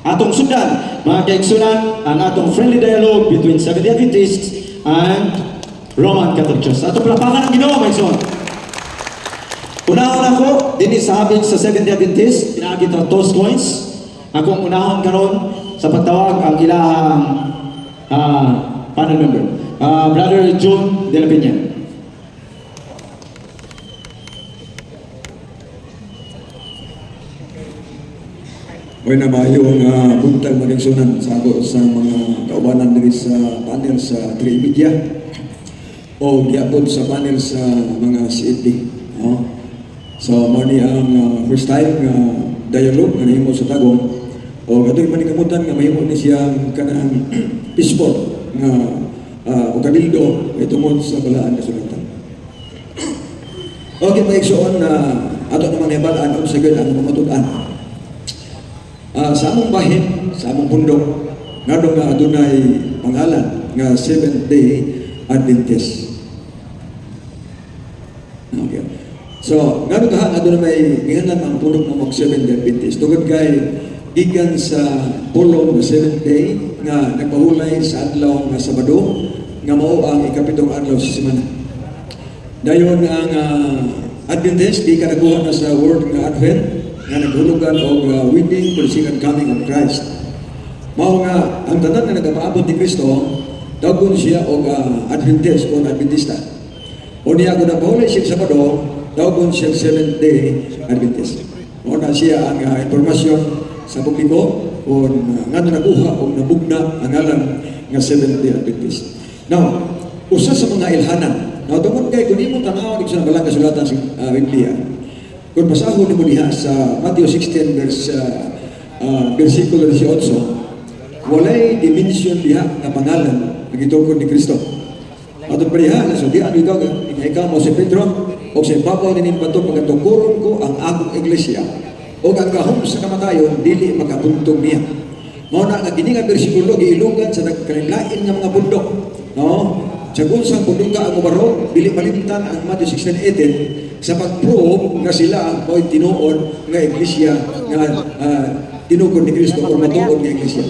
Atong sundan, mga kaigsunan, ang atong friendly dialogue between Seventh-day Adventists and Roman Catholic Church. Atong palapakan ang Ginoo, mga kaigsunan. Unahon ako, din sa habit sa Seventh-day Adventist, pinagit ang toast coins. Akong unahon karon sa pagtawag ang ilahang panel member. Brother June De La Peña. May na maayo ang buntag magigsunan sa ako sa mga kaubanan diri sa panel sa Trimedia o giapod sa panel sa mga CFD. So mani ang first time dialogue nga nahimo sa Tagum o katoy manikamutan nga mahimo ni siyang kanang peaceful nga o kabildo itungod sa balaan nga sulatan. Okay, maigsuon na ato namang ibalaan sa gud ang mamatud-an. Sa among bahin, sa among bundok, nga adunay pangalan nga Seventh-day Adventist. Okay. So, nga adunay may nginganan ang bundok ng mga Seventh-day Adventist. Tugod kay gikan sa pulong na Seventh Day nga nagpahulay sa adlaw nga Sabado nga mao ang ikapitong adlaw sa semana. Dayon ang Adventist di kanakuha na sa word nga Advent nga naghulugan og waiting for the second coming of Christ. Mao nga ang tanan nga nagapaabot ni Kristo dagon siya og Adventist o Adventista. O niya ko nagpahulay siya sa Sabado dagon siya Seventh-day Adventist. Mao na siya ang impormasyon sa publiko o nga nakuha o nabugna ang ngalan nga Seventh-day Adventist. Now, usa sa mga ilhanan. Now, tungkol kay kung imo tanaw sa balang kasulatan sa Biblia, kung pasahon mo diha sa Matthew 16 versikulo 18, walay dimension diha nga pangalan ang gitukod ni Kristo. Atong pariha na so di ano ikaw mo si Pedro o si Pablo ni bato pagatukuron ko ang akong iglesia o ang gahom sa kamatayon dili makabuntog niya. Mao na nga kini nga bersikulo giilugan sa nagkanilain nga mga bundok, no? Sa unsang bundok ang umarog dili malimtan ang Matthew 16:18 sa pag-prove nga sila mo'y tinuod nga iglesia nga tinukod ni Kristo o matuod nga iglesia.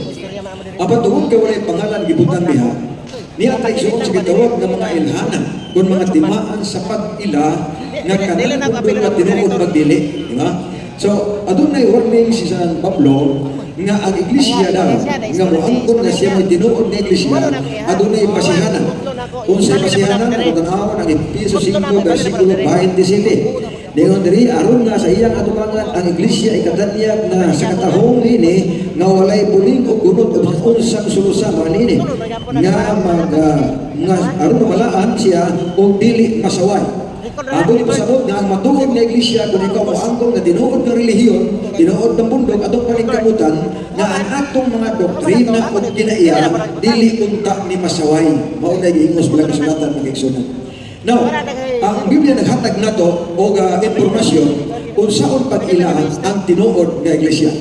Apan tungod kay walay pangalan gibutang diha, niya tay suot sa gitawag nga mga ilhanan kung mga timaan sa pag-ila nga kanang bundok nga tinuod pagdili, di ba? So adunay warning si San Pablo nga ang iglesia daw nga moangkon nga siya mo'y tinuod nga iglesia adunay pasihanan. Kung sa pasihanan ang tanawan ang Efeso 5 versikulo 27. Dingon diri aron nga sa iyang atubangan ang iglesia ikatanyag na sa katahong ini nga walay bulig o gunot o unsang sulusan manini nga nga aron mabalaan siya o dili masaway. Abot pasabot nga ang matuod nga iglesia kung ikaw moangkon nga tinuod nga relihiyon, tinuod ng bundok atong paningkamutan nga ang atong mga doktrina o kinaiya dili unta ni masaway. Mao na giingos bilang kasulatan ng igsunan. Now, ang Biblia naghatag nato og impormasyon kung saan pag-ilahan ang tinuod nga iglesia.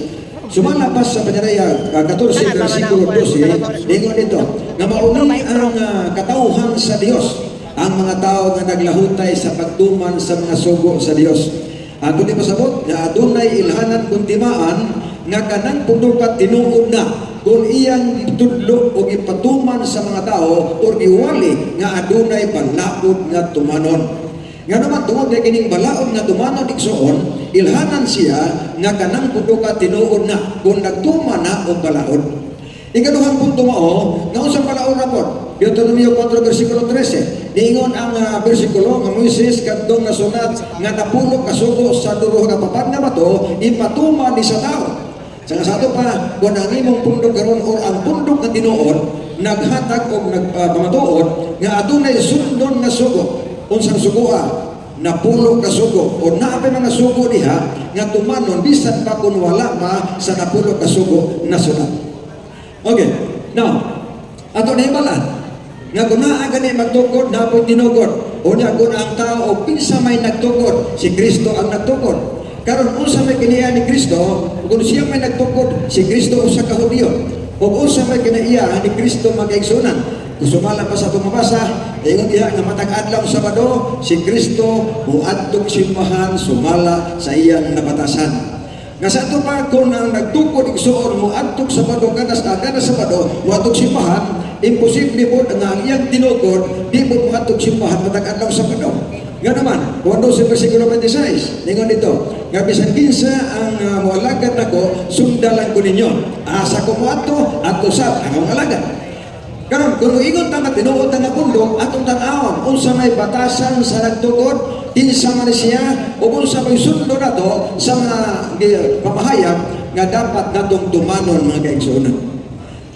Sumala pa sa Panaraya 14 versikulo 12, ingon ito nga mauni ang katawhan sa Dios ang mga tao nga naglahutay sa pagtuman sa mga sugo sa Dios. Kung di pasabot nga adunay ilhanan kung timaan nga kanang pundukat tinuod na kung iyang itudlo o ipatuman sa mga tao o iwali nga adunay balaod nga tumanon. Nga naman tungod kay kining balaod nga tumanon igsoon, ilhanan siya nga kanang pundukat tinuod na kung nagtuman na o balaod. Ikaduhang punto mao, nga unsang balaod na po? Deuteronomio 4 versikulo 13. Niingon ang bersikulo nga Moises kadtong nasunat nga napulog kasugo sa duruh nga papag na bato ipatuman ni sa tao. Sa ato pa kun ang imong pundok karon or ang pundok nga tinuod naghatag og nagpamatuod nga adunay sundon nga sugo. Unsang sugoa? Napulog kasugo o naapay mga sugo diha nga tumanon bisan pa kun wala pa sa napulog kasugo na sunat. Okay. Now, ato na ibalan nga kung naa gani magtukod dapat tinugod o niya kung ang tao o pinsa may nagtukod si Kristo ang nagtukod karon unsa may kinaiya ni Kristo kung siya may nagtukod si Kristo usa ka Hudiyo o unsa may kinaiya ni Kristo magaigsunan kung sumala pa sa tumabasa ingon diha nga matag adlaw Sabado si Kristo muadtog simbahan sumala sa iyang nabatasan Nga sa ito pa, kung ang nagtukod igsoon mo adtog Sabado, kada Sabado, watog simbahan, imposible po nga ang iyang tinukod, di mo adtog simbahan matag-adlaw Sabado. Nga naman, kuwando sa versikulo 26, ningon dito, nga bisan kinsa ang mualagad nako, sundalan ko ninyo. Asa ko mo ato sa akong alagad. Karon kung ingon ta nga tinuod ta nga pundok, atong tan-awon unsa may batasan sa nagtukod, kinsa man siya, o unsa may sundo nato sa mga pamahayag nga dapat natong tumanon mga kaigsuonan.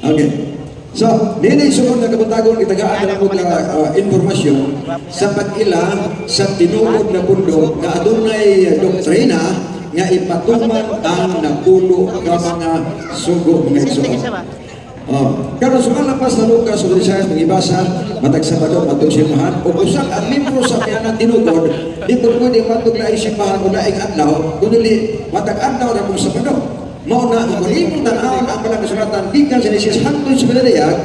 Okay. So, dinay sunod na kabutagon itagaan na mo informasyon sa pag-ila sa tinuod na pundok nga adunay doktrina nga ipatuman ang napulo ka mga sugo mga igsoon. Karon sumalapas na Lucas 16 magibasa matag Sabado matug simbahan ug usa ang libro sa pianang tinugod di po pwede matug laing simbahan o laing adlaw kundi matag adlaw ra kung Sabado. Mao na ang libro tan-awon ang palang kasulatan gikan sa Genesis hangtod sa Pinadayag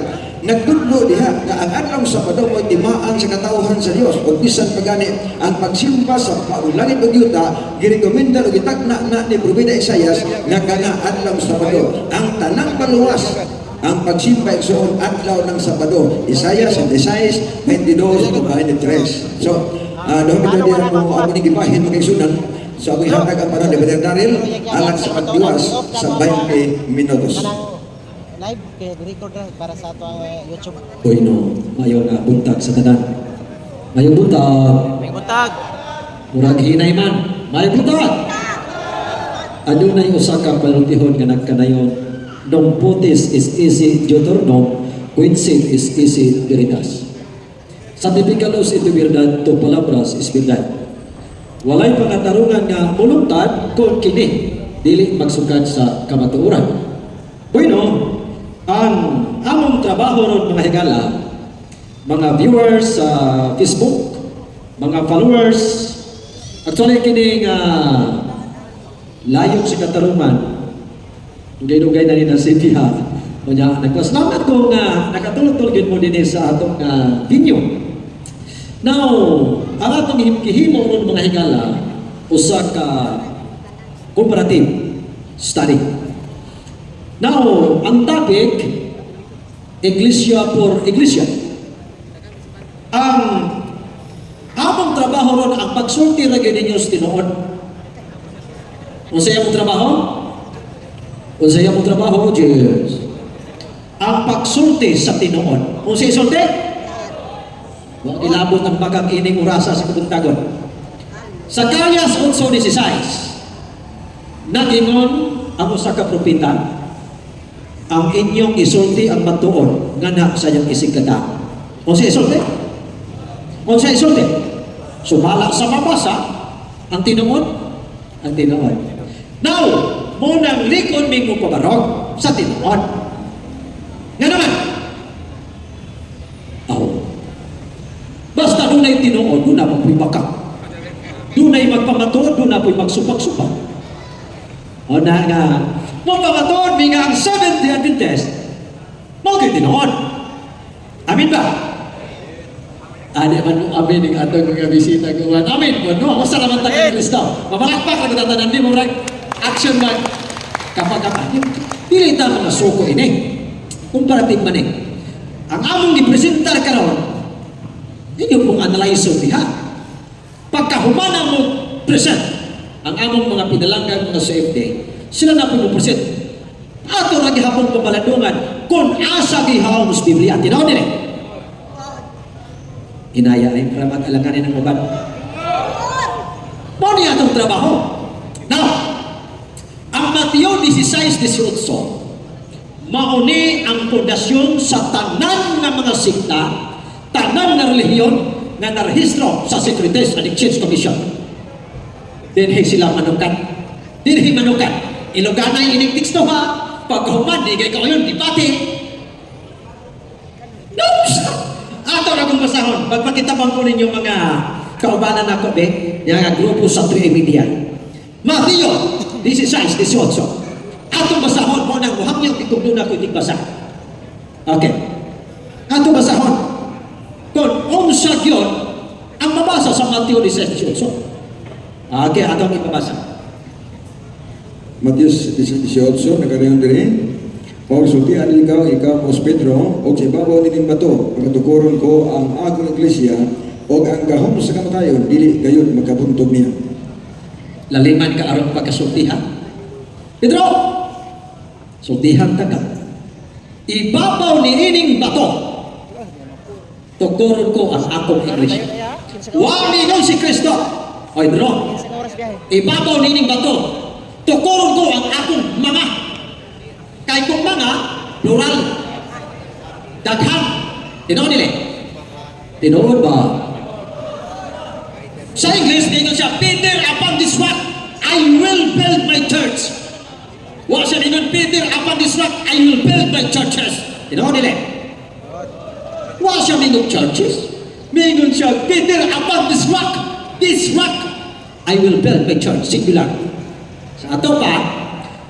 nagtudlo diha nga ang adlaw Sabado mo'y timaan sa katawhan sa Dios ug bisan pagani ang pagsimba sa paulangit ug yuta girekomenda ug gitagna na ni Propeta Isaias nga kana adlaw Sabado ang tanang paluwas ang pagsimba igsoon adlaw ng Sabado. Isaiah 66, 22, 23. So, doon ito din mo ako nigibahin mga igsunan. So, ako ihatag ang panahon ni Brother Daryl alang sa pagdiwas sa 20 minutos. Live kay record lang para sa ato ang YouTube. Uy no, mayo na buntag sa tanan. Mayo buntag. May butag. Murag hinay man. Mayo buntag. Adunay usa ka palutihon nga nagkanayon. Dong putis is easy Deuteronom, quinsit is easy veritas. Santificalos ito verdad, to palabras is verdad. Walay pangatarungan nga mulungtad kung kini dili magsugad sa kamatuoran. Bueno, ang among trabaho ron mga higala, mga viewers sa Facebook, mga followers, actually kini nga layong sa katarungan, dugay-dugay na rin ang CPH. O niya, nagpasalamat ko nga nakatulog-tulog mo din sa atong video. Now, ang atong gihimo ron mga higala, usa ka comparative study. Now, ang topic, Iglesia for Iglesia. Ang among trabaho ron, ang pagsulti ra gyud ninyo sa tinuod. Unsa imong trabaho? Unsa imong trabaho, Diyos? Ang pagsulti sa tinuod. Unsa isulti? Wa ilabot ang bagang ining orasa sa kabuntagon. Sa Kayas 8:16, nagingon ang usa ka propeta, ang inyong isulti ang matuon nga na sa iyang isigkada. Unsa isulti? Unsa isulti? Sumala sa mabasa ang tinuod, ang tinuod. Now, munang likod may mo pabarog sa tinuod. Nga naman, basta doon ay tinuod, doon na magpibakak. Doon ay magpamatuod, doon na po'y magsupak-supak. O na nga, magpamatuod, may nga ang Seventh-day Adventist, magkay tinuod. Amin ba? Ani man amin ng atong mga bisita ko. Amin po, no? Masa naman tayo ng Kristo. Mamalakpak na katatanan, di mo action man kapag dili ta mga suko ini comparative man ang among gipresentar karon inyo pong analyze diha pagkahumana mo present ang among mga pinalanggan mga CFD sila na po present ato ra gihapon pamalandungan kung asa gihaw sa Biblia tinaw dire inaya ay para mag-alanganin ng uban mo ni atong trabaho now ang Mateo 16:18 mauni ang pundasyon sa tanan nga mga sikta, tanan nga relihiyon nga narehistro sa Securities and Exchange Commission. Dinhi sila manukan. Dinhi manukan. Iloganay ining teksto ha. Paghuman di kay kayon debate. No, ato na kung basahon. Pagpakitabang ko ninyo mga kaubanan ako be, nga grupo sa 3 media. Mateo 16:18. Atong basahon mo nang muhamyang itugdo na ko itig basa. Okay. Atong basahon. Kung unsa gyud ang mabasa sa Mateo 16:18. Okay, atong ipabasa. Matius 18, nagkarayon din o sultian ikaw os Pedro, o sa ibabaw nining bato, pagkatukuron ko ang akong iglesia, o ang gahom sa kamatayon, dili gayon magkabuntog niya. Laliman ka aron pagkasultihan. Pedro, sultihan ta ka. Ibabaw ni ining bato, tukuron ko ang akong iglesia. Wami nun si Kristo. Oy, Pedro, Isang oras biyahe. ibabaw ni ining bato, tukuron ko ang akong mga. Kay kong mga, plural. Daghan. Tinood nila. Tinood ba? Sa English, ningon siya, Peter, upon this rock, I will build my church. Wa siya ningon, Peter, upon this rock, I will build my churches. Tinood nila. Wa siya ningon churches. Ningon siya, Peter, upon this rock, I will build my church. Singular. Sa ato pa,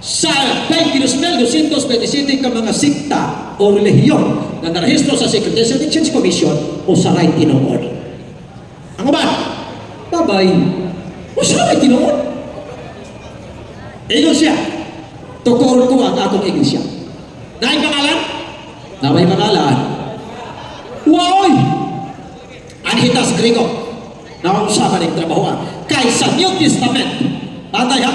sa 20 227 ka mga sikta o relihiyon na narehistro sa Secretary of Exchange Commission o sa right tinuod. Ang uban, babay, o sa right tinuod. Iyon siya, tukuron ko ang akong iglesia. Naay pangalan? Naway pangalan. Waoy! Anhitas Grigo, naunsa ng trabaho. Kay sa New Testament, patay ha?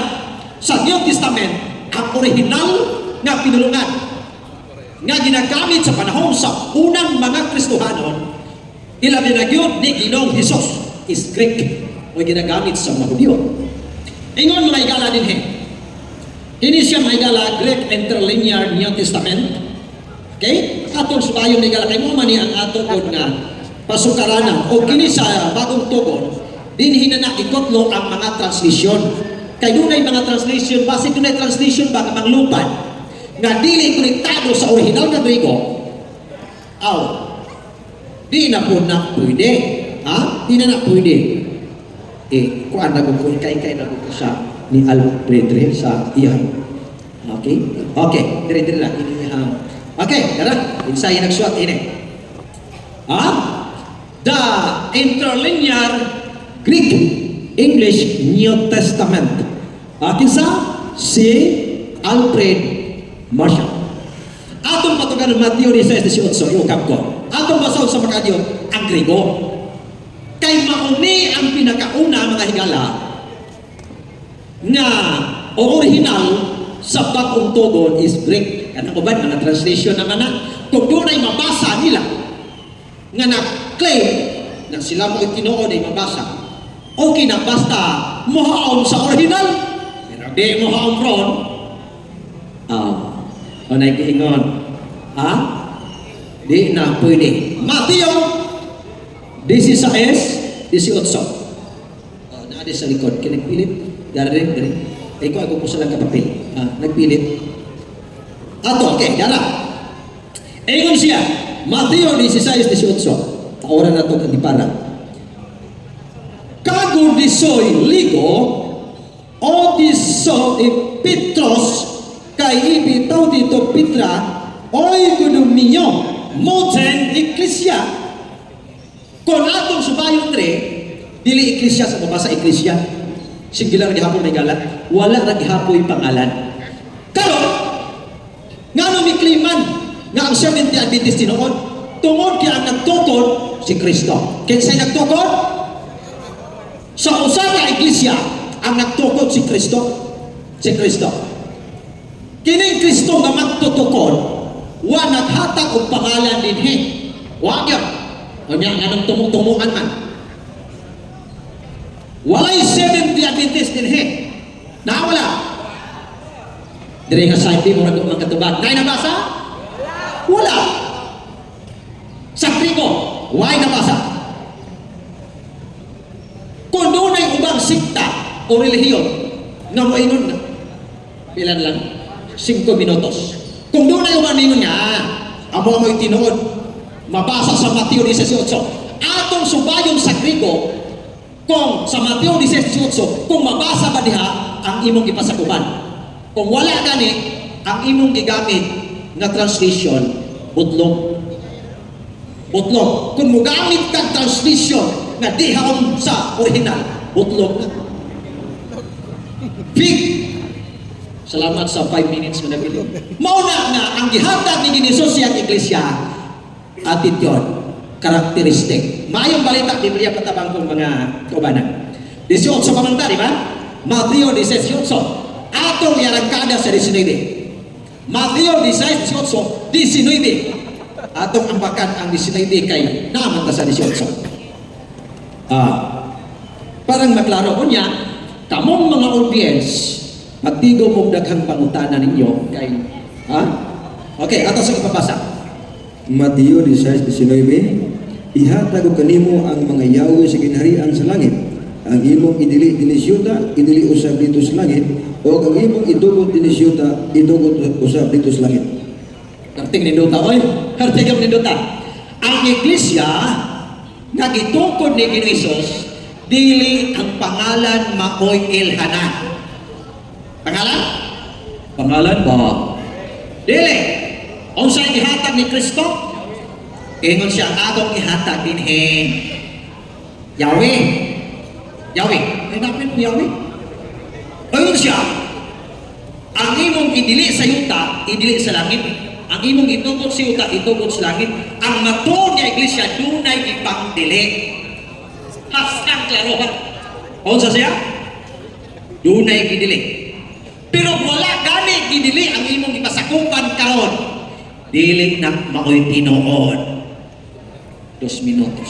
Sa New Testament, ang original nga pinulungan nga ginagamit sa panahon sa unang mga Kristohanon, ilabi na yun ni Ginoong Hesus is Greek o ginagamit sa mga Hudyo. Ingon mga igala din hindi siya mga igala Greek Interlinear New Testament. Okay? Atong subayon mga igala kay mo man ang atong nga pasukaranan o kini sa bagong tugon din hinana ikotlo ang mga translisyon. Kay dunay mga translation, base dunay translation ba kamang lupad nga dili konektado sa original nga Griego. Aw. Di na po na pwede. Ha? Di na pwede. Kuan na ko kay na ko sa ni Alfred sa iyan. Okay? Okay, dire lang ini okay, tara. Insay nagsuat ini. The Interlinear Greek English New Testament. Kinsa si Alfred Marshall. Atong patugan ng Mateo 16:18 iukap ko. Atong basaw sa makadyo ang Griego. Kay mauni ang pinakauna mga higala nga o original sa bagong tugon is Greek. Kanang uban mga translation naman na kung doon ay mabasa nila nga na-claim na sila mo itinuod ay mabasa. Okay na basta mohaon sa original. Pero di mohaon ron. O nagkiingon. Di na pwede. Mateo 16:18. Naadi sa likod. Kinagpilit. Dari. Ikaw ako po sa lang kapapil. Nagpilit. Ato, okay. Yara. Ingon siya. Mateo 16:18. Taoran na ito kagipara. Kago disoy ligo o diso Petros kay ibitaw dito Petra oy gudum ninyo moten iglesia kon atong subayon tre dili iglesia sa mabasa iglesia singular gihapon may gala wala ra gihapoy pangalan karon ngano mi kliman nga ang Seventh Day Adventist tinuod tungod kay ang nagtukod si Kristo kinsay nagtukod sa usa ka iglesia ang nagtukod si Kristo. Si Kristo. Kining Kristo nga magtutukod, wa naghatag og pangalan dinhi. Wa gyud. O nya nga nang tumutumuan man. Walay Seventh Day Adventist dinhi. Nawala. Dire nga side mo ra mga katubag. Nay nabasa? Wala. Sa Griego, why nabasa? Kung doon ay ubang sikta o relihiyon na mainon na pilan lang 5 minutos kung doon ay ubang ningon nga amo mo'y tinuod mabasa sa Mateo 16:18 atong subayon sa Griego kung sa Mateo 16:18 kung mabasa ba diha ang imong ipasakuban kung wala gani ang imong gigamit na translation butlog kung mugamit kag translation nga di haon sa original butlog na big Salamat sa 5 minutes mo nabili. Mauna nga, ang gihatag ni Ginisus siyang iglesia, attitude, karakteristik. Maayong balita, Biblia patabang kong mga kaubanan. 18 pamanta, di ba? Mateo 18, atong yarangkada sa 19. Mateo 18, 19. Atong ambakan ang 19 kay naman ta sa 18. Parang maklaro ko niya, kamong mga audience, magtigo mong daghang pangutana ninyo kay, Okay, ato sa ipapasa. Mateo 16:19, ihatag ko kanimo ang mga yawi sa ginharian sa langit. Ang imong idili dinisyuta, idili usab dito sa langit, o ang imong idugot dinisyuta, idugot usab dito sa langit. Karting ninduta, oy. Karting ninduta. Ang iglesia, nagitungkod ni Ginisus, dili ang pangalan maoy ilhanan. Pangalan? Pangalan ba? Dili. Unsay ihatag ni Kristo? Ingon siya, atong ihatag din Yahweh. Yahweh. Ay napin mo Yahweh? Ayun siya, ang imong idili sa yuta, idili sa langit. Ang imong itugot sa yuta, itugot sa langit. Ang matuon niya iglesia, dunay ipangdili. Hasang klarohan. Unsa siya? Dunay gidili. Pero wala gani gidili ang imong ipasakupan karon. Dili na maoy tinuod. 2 minutos.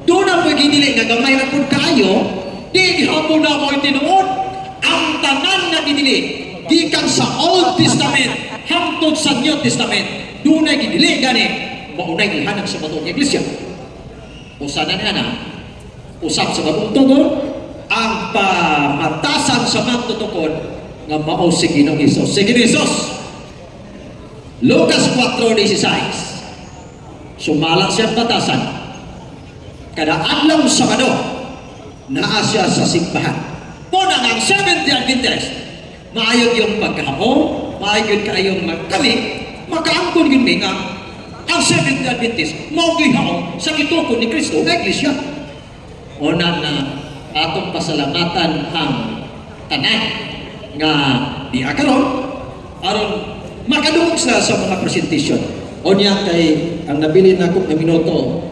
Doon ang pagidili nga gamay na pud kayo, di gihapon na maoy tinuod. Ang tanan na gidili gikan sa Old Testament hangtod sa New Testament, dunay gidili gani maunay ilhanag sa batong iglesia. Usa na usap sa bagong tugon ang pamatasan sa magtutukod nga mao si Ginoong Hesus. Si Ginoong Hesus, Lucas 4:16, sumala siya batasan kada adlaw Sabado naa siya sa simbahan. Muna nga ang Seventh-day Adventist, maayog yung pagkahapon, maayog kayong magkali, makaangkon yun nga ang Seventh-day Adventist maugihaw sa gitukod ni Kristo na iglesia. Una na atong pasalamatan ang tanan nga di akaron aron makadungog sa mga presentation. O niya kay ang nabili na kong na minuto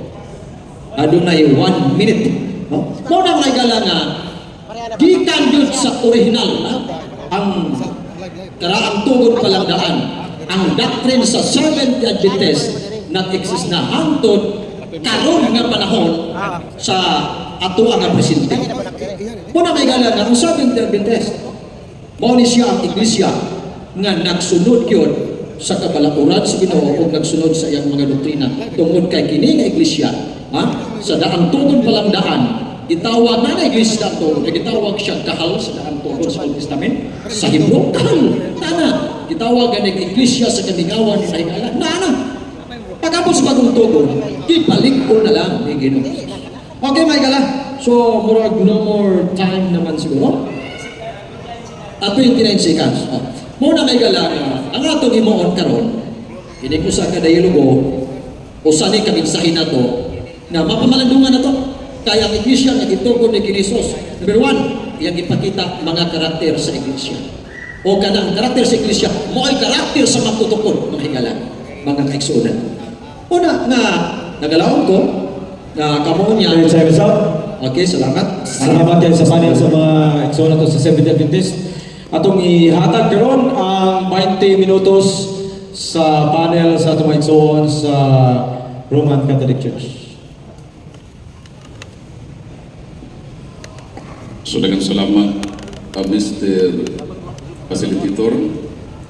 adunay 1 minute. Muna may gala nga gikan yun sa original ang karaang tugod palandaan ang doctrine sa Seventh-day Adventist nag-exist na hangtod karon nga panahon sa ato nga presidente. Muna may gala nga ang Seventh-day Adventist mao ni siya ang iglesia nga nagsunod yun sa kabalakuran sa Ginoo o nagsunod sa iyang mga doktrina tungod kay kini nga iglesia sa daang tugod palandaan gitawag na iglesia daang tugod gitawag siya kahal sa daang tugod sa Old Testament sa Hebrew kahal tana gitawag nga iglesia sa kalingawan sa hingala nana pagkapos bagong tugod gibalik ko na lang ni Ginoo. Okay may gala, so murag no more time naman siguro at 29 seconds. Muna may gala ang atong imoon karon ini ko sa kadayologo usa ni kaminsahin nato na mapamalandungan nato kaya ang iglesia nga gitugod ni Ginisus. Number 1, iyang ipakita mga karakter sa iglesia. O kanang karakter sa iglesia, mo ay karakter sa magtutukod mga hingala, mga kaigsuonan. Una nga nagalawon ko na kamo niya. Time is up. Okay, salamat. Salamat kayo sa panel sa mga eksona to sa Seventh-day Adventist. Atong ihatag karon ang 20 minutos sa panel sa atong mga ekson sa Roman Catholic Church. So daghang salamat Mr. Facilitator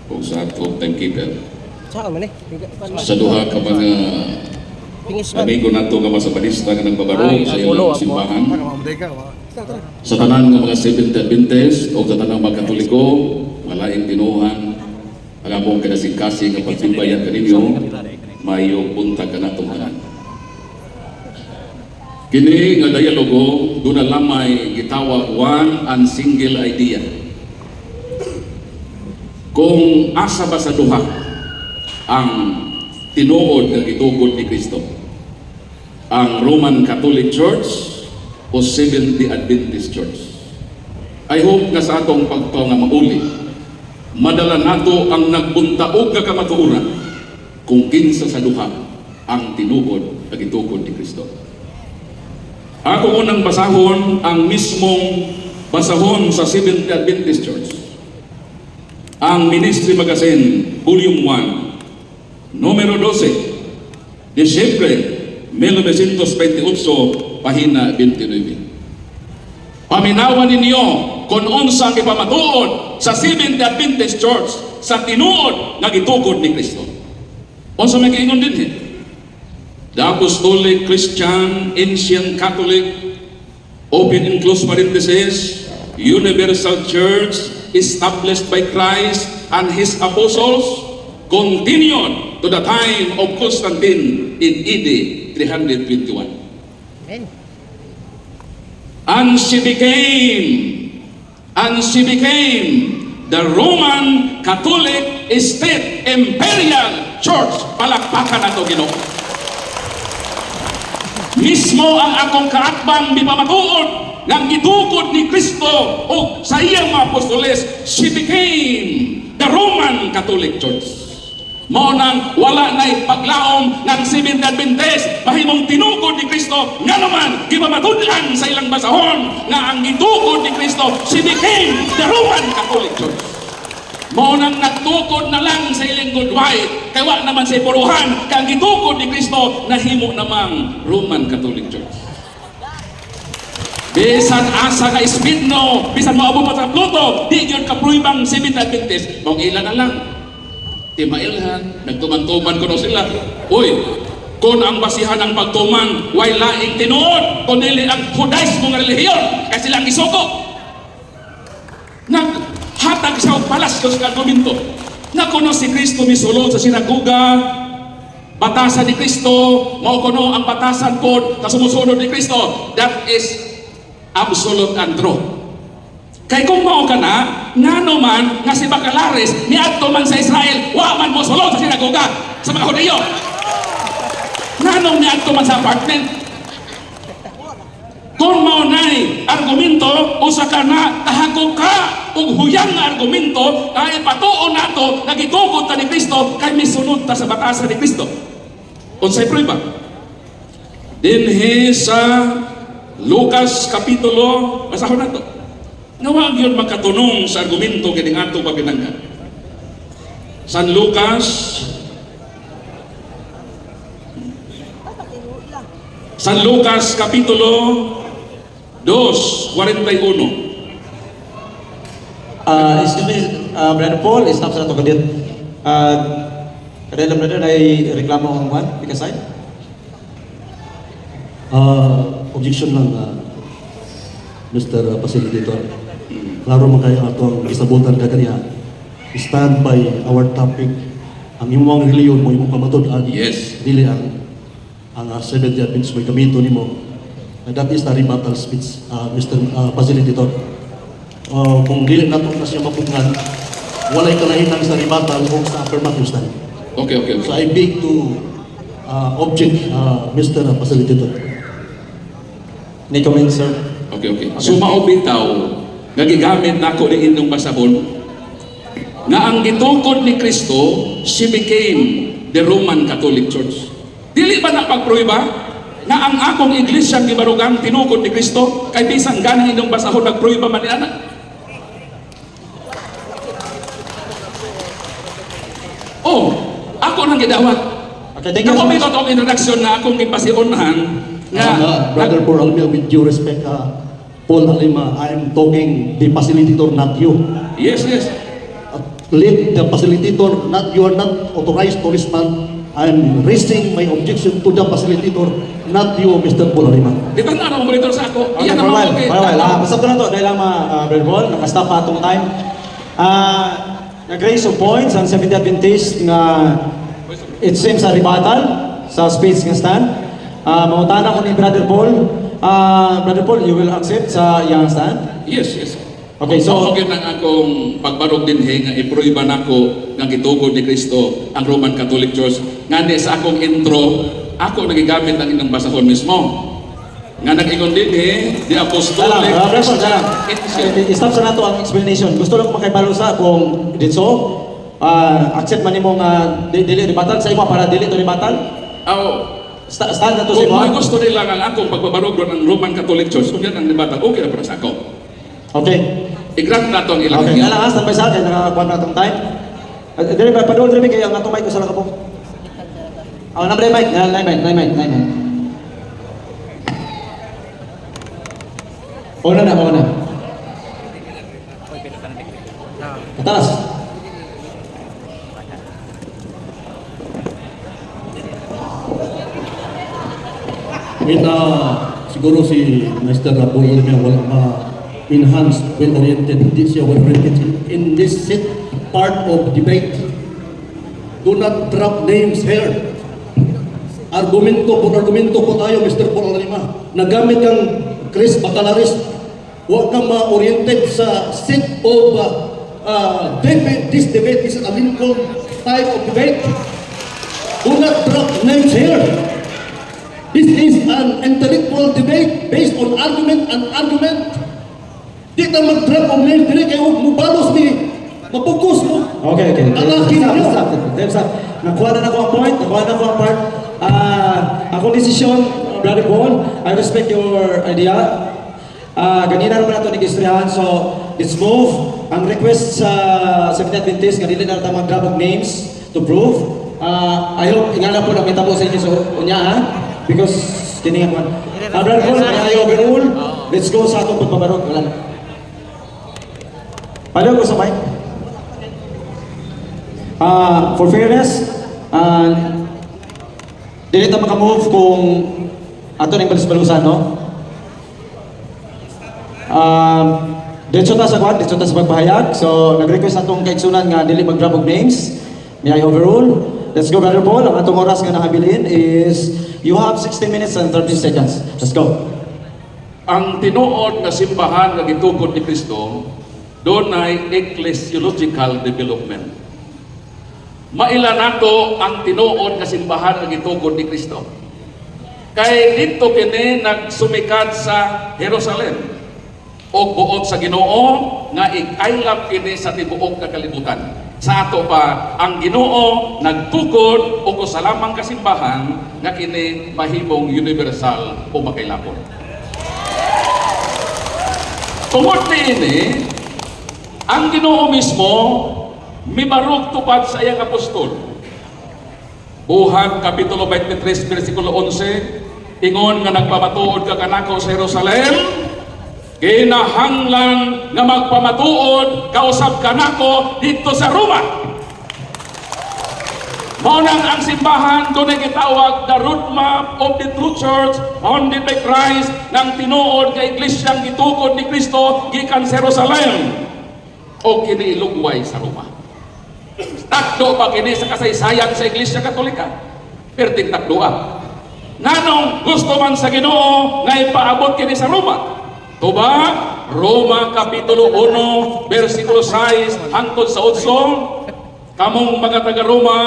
o sa ato timekeeper. Saan man eh? Sa duha ka mga amigo nato nga masabalista nga nagbabarong sa ilang simbahan. Sa tanan nga mga Seventh-day Adventist o sa tanang mga Katoliko, malaing tinuhan, ang among kinasingkasi nga pagtimbayan kaninyo, mayong buntag ka natong tanan. Kini nga dialogo doon na lamay gitawag one and single idea. Kung asa ba sa duha ang tinuod nga gitugod ni Kristo, ang Roman Catholic Church o Seventh-day Adventist Church. I hope nga sa atong pagpangamauli, madala nato ang nagbuntaog nga kamatuoran kung kinsa sa duha ang tinuod na gitukod ni Kristo. Ako unang basahon ang mismong basahon sa Seventh Adventist Church. Ang Ministry Magazine, Volume 1, Numero 12, Disyembre 1928, pahina 29. Paminawan ninyo kung unsang ipamatuod sa Seventh Adventist Church sa tinuod nga gitukod ni Kristo. Unsa may giingon din The Apostolic Christian Ancient Catholic open and close parenthesis Universal Church established by Christ and His apostles continued to the time of Constantine in AD 321. Amen. And she became the Roman Catholic State Imperial Church. Palakpakan nato Ginoo. Mismo ang akong kaatbang mipamatuod ng gitukod ni Kristo o sa iyang mga apostoles, she became the Roman Catholic Church. Mao nang wala na'y paglaom ng Seventh Adventist mahimong tinukod ni Kristo nga naman gipamatudlan sa ilang basahon nga ang gitukod ni Kristo, she became the Roman Catholic Church. Mao nang nagtukod na lang sa ilang goodwife kay wa naman sa puruhan kang gitukod ni Kristo nahimo namang Roman Catholic Church. Bisan asa ka Espidno, bisan moabot pa sa Pluto, di gyud ka pruibang Seventh Adventist, mao ilan na lang. Timailhan, nagtuman-tuman ko sila. Uy, kung ang basihan ng pagtuman, way laing tinuod, kundi ang Judaismo nga relihiyon, kasi silang isuko. Naghatag sa palasyos ka argumento, na kuno si Kristo misulod sa sinaguga, batasan ni Kristo, mao kuno ang batasan ko na sumusunod ni Kristo, that is absolute and true. Kay kung mao ka na, ngano man nga si Bacalares niadto man sa Israel, wa man mo sulod sa sinagoga sa mga Hudiyo. Nganong niadto man sa apartment? Kung mao nay argumento usa ka na tahagog ka ug huyang nga argumento ay patuon nato nga gitukod ta ni Kristo kay misunod ta sa batasan ni Kristo. Unsay prueba? Dinhi sa Lucas kapitulo, basahon nato. Nawag yun makatunong sa argumento kining ato papinanggan. San Lucas kapitulo 2:41. Excuse me, Brother Paul, stop sa ito kadit. Kadala brother, ay reklamo ang one, because I? Objection lang, Mr. Facilitator. Klaro man kayo atong isabutan ka kaniya. Stand by our topic. Ang imong reliyon mo, imong pamatud-an. Yes. Dili ang Seventh Day Adventist may gamito nimo. And that is the rebuttal speech, Mr. Facilitator. Kung dili nato na siya mapungan, walay kalahinan sa rebuttal o sa affirmative stand. Okay. So I beg to object, Mr. Facilitator. Any comment, sir? Okay. So maobitaw nga gigamit nako ni inyong basahon nga ang gitukod ni Kristo, she became the Roman Catholic Church. Dili ba na pagpruiba nga ang akong iglesia gibarugang tinukod ni Kristo kay bisan ganing inyong basahon nagpruiba man niana? Oh, ako nang gidawat. Okay, thank you so much. Nakomito tong introduction na akong gipasionhan nga Brother Paul Almia, with due respect, Paul Alima, I am talking the facilitator, not you. Yes. Let the facilitator, not you are not authorized to respond. I am raising my objection to the facilitator, not you, Mr. Paul Alima. Di ba na monitor sa ako? Okay, Iyan for a naman while. okay. Basta ko na to, dahil lang Brother Paul, nakastop pa itong time. Nag-raise of points ang Seventh Adventist nga it seems a rebuttal sa speech nga stand. Mautana ko ni Brother Paul. Brother Paul, you will accept sa iyang stand? Yes. Okay, so okay ang akong pagbarog din nga ipruiba nako nga gitukod ni Kristo ang Roman Catholic Church. Ngani sa akong intro, ako nagigamit ang inyong basahon mismo. nga nag-ingon din di apostolic Dalang. Christian. I-stop sa nato ang explanation. Gusto lang ko makibalo sa kung dito, accept man nimo nga dili ribatan sa imo para dili to ribatan. Stand na to sa Kung imo. may gusto nila ang akong pagbabarog ng Roman Catholic Church, kung yan ang debata, okay na para sa ako. Okay. I-grant na to ang ilang Okay, nga lang stand by sa akin, nakakuha na itong time. Dili ba, padool rin kayo ang atong mic ko sa lang po. Number 9 mic, 9 mic. Una na. Atas. Siguro si Mr. Rapoy Olmea wala ma-enhance well-oriented, hindi siya well-oriented in this part of debate. Do not drop names here. Argumento po tayo, Mr. Paul Alima. Nagamit kang Chris Bacalaris. Huwag kang ma-oriented sa set of debate. This debate is a Lincoln type of debate. Do not drop names here. This is an intellectual debate based on argument and argument. Di ka mag-drop of names, hindi kayo mubalos ni mapugos mo. Okay. Alakin nyo. Stop. Nakuha na ako ang point, nakuha na ako ang part. Akong desisyon, Brother Paul, I respect your idea. Ganina naman nato nag-istrihan, so let's move. Ang request sa Seventh Adventist, ganili na natin mag-grab of names to prove. I hope, ingana po na kita po sa inyo, so unya ha? Because, kiningan mo. Brother Paul, may overrule. Let's go sa atong pagbabarog. Wala na. Palaw ko sa mic. For fairness, dili ta makamove kung ato ning balis-balusan, no? Dito ta sa pagpahayag. So, nag-request atong kaigsunan nga dili mag-drop of names. May I overrule? Let's go, Brother Paul. Ang atong oras nga nakabilin is you have 16 minutes and 30 seconds. Let's go. Ang tinuod na simbahan nga gitukod ni Kristo, doon ay ecclesiological development. Maila nato ang tinuod nga simbahan nga gitukod ni Kristo. Kay dito kini nagsumikad sa Jerusalem o buot sa Ginoo nga ikaylap kini sa tibuok nga kalibutan. Sa ato pa ang Ginoo nagtukod og sa lamang kasimbahan nga kini mahimong universal o makailapon. Tungod niini, ang Ginoo mismo mibarog tupad sa iyang apostol. Buhat Kapitulo 23, versikulo 11, ingon nga nagpamatuod ka kanako sa Jerusalem, kinahanglan nga magpamatuod kausap kanako dito sa Roma. Maunang ang simbahan doon ay gitawag the roadmap of the true church founded by Christ ng tinuod nga iglesyang gitukod ni Kristo gikan sa Jerusalem o kiniilugway sa Roma. Takdo pa kini sa kasaysayan sa Iglesia Katolika. Perting takdoa. Nganong gusto man sa Ginoo nga ipaabot kini sa Roma? Tubag, Roma Kapitulo 1, versikulo 6 hangtod sa 8. Kamong mga taga-Roma,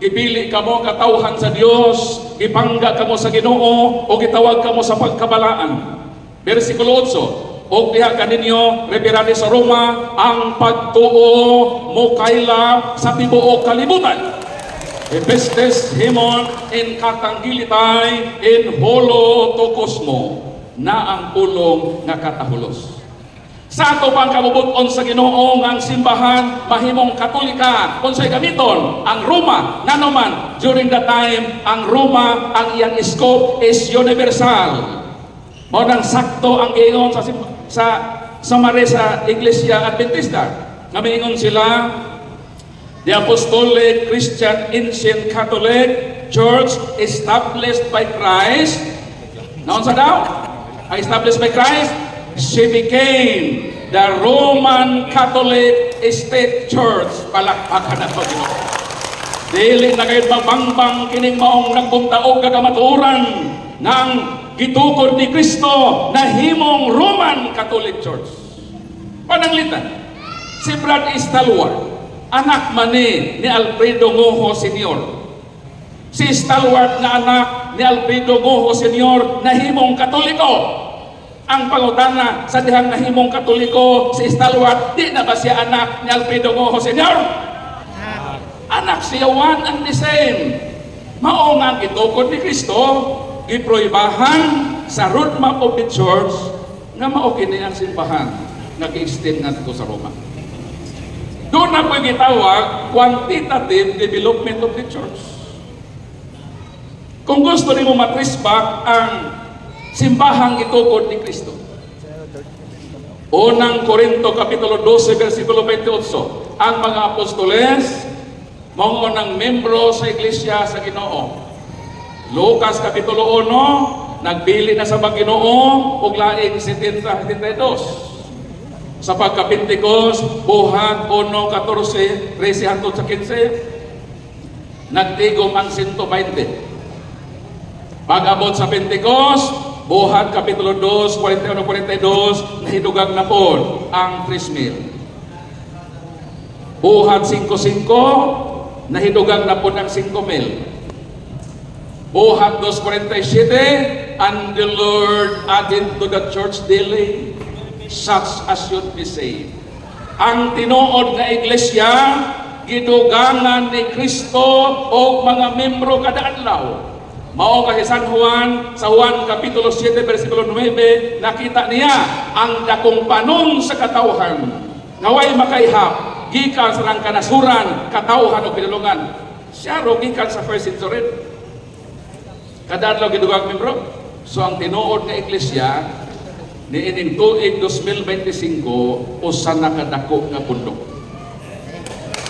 gipili kamo katawhan sa Dios, gipangga kamo sa Ginoo o gitawag kamo sa pagkabalaan. Versikulo 8. O diha kaninyo, reperani sa Roma, ang pagtuo mo kaila sa tibuok kalibutan. Epestes himon in katanggilitay in holo to kosmo na ang pulong nga katahulos. Sa ato pang kabubuton sa Ginoo ang simbahan mahimong Katolika unsay gamiton ang Roma naman during the time ang Roma ang iyang scope is universal. Mao nang sakto ang giingon sa Samare sa Iglesia Adventista. Namiingon sila, the Apostolic Christian Ancient Catholic Church established by Christ. Naon sa daw? Established by Christ, she became the Roman Catholic State Church. Palakpakan na ito, Ginoo. Dili na kayo mabangbang kining maong nagpuntaog kagamaturan ng gitukod ni Kristo na himong Roman Catholic Church. Pananglitan, si Brad Stalwart, anak man ni Alfredo Ngoho Sr. Si Stalwart na anak ni Alfredo Goho Sr. nahimong Katoliko. Ang pangutana sa dihang nahimong Katoliko si Stalwart, di na ba siya anak ni Alfredo Goho Sr.? Anak siya, one and the same. Mao nga gitukod ni Kristo, giproibahan sa roadmap of the church nga mao kini ang simbahan nga gi-extend ngadto sa Roma. Doon na po gitawag quantitative development of the church. Kung gusto nimo matrace back ang simbahang itukod ni Kristo, unang Korinto kapitulo 12 versikulo 28, ang mga apostoles mao ng membro sa iglesia sa Ginoo. Lucas kapitulo 1, nagbili na sa Ginoo og laing 72. Sa pagka-Pentecost, buhat 1:14, 13 hangtod sa 15, nagtigom ang 120. Pag-abot sa Pentecost, buhat kapitulo 2, 41-42, nahidugag na po ang 3,000. Buhat 5:5, nahidugag na po ang 5,000. Buhat 2:47, and the Lord added to the church daily such as should be saved. Ang tinuod nga iglesia, gidugangan ni Kristo o mga membro kada adlaw. Mao kay San Juan, sa Juan kapitulo 7 versikulo 9, nakita niya ang dakong panon sa katawhan. Naway makaihap, gikan sa nang kanasuran, katawhan o pinulungan. Siya ro gikan sa first century. Kada adlaw gidugang membro. So ang tinuod nga iglesia, niining tuig 2025, usa na kadako nga bundok.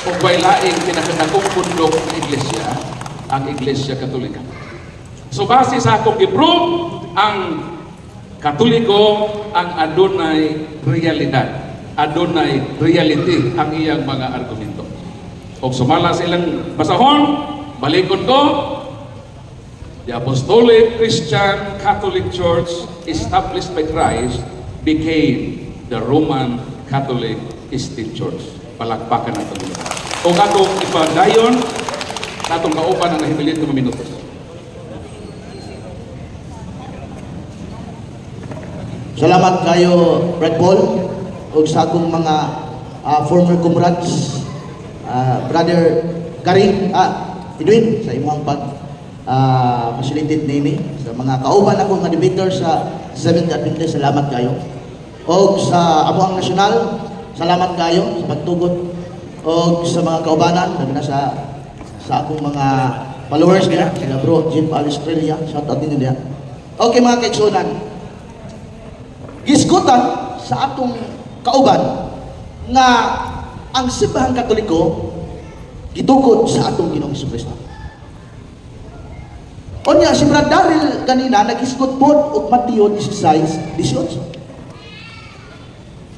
Kung may laing pinakadakong bundok ng iglesia, ang Iglesia Katolika. So base sa akong i-prove, ang Katoliko ang adunay realidad, adunay reality ang iyang mga argumento. Kung sumala sa ilang basahon, balikon ko, the Apostolic Christian Catholic Church established by Christ became the Roman Catholic State Church. Palakpakan natin dito. Kung atong ipadayon, atong kaupan ang nahibilit ng minutos. Salamat kayo, Brad Paul, ug sa akong mga former comrades, Brother Karim, Edwin, sa imong facilitate nini sa mga kauban ako nga debater sa Seventh Adventist, salamat kayo. Og sa amuang nasyonal, salamat kayo sa pagtugot. Og sa mga kaubanan, lalo na sa akong mga followers nila, sila bro Jim Australia, shout out ninyo diha. Okay mga kaigsunan, gisgutan sa atong kauban nga ang simbahang Katoliko gitukod sa atong Ginoong Jesucristo. Onya, si Brad Daryl kanina nag-isgot po og Mateo 16:18.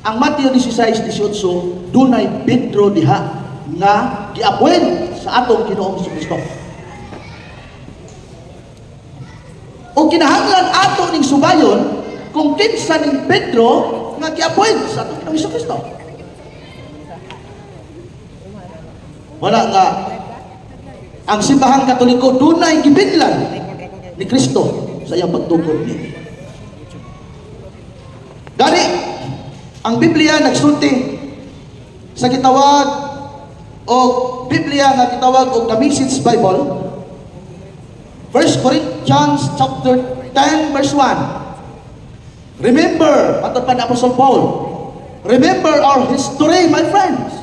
Ang Mateo 16:18, dunay Pedro diha nga giappoint sa atong Ginoong Jesucristo. O kinahanglan ato ning subayon kung kinsa ning Pedro nga giappoint sa atong Ginoong Jesucristo. Wala nga ang simbahang Katoliko dunay gibinlan ni Kristo sa iyang pagtukod niya. Gani, ang Biblia nagsulti sa gitawag o Biblia nga gitawag og The Message Bible, 1 Corinthians chapter 10 verse 1. Remember, matod pa ni Apostle Paul, remember our history, my friends.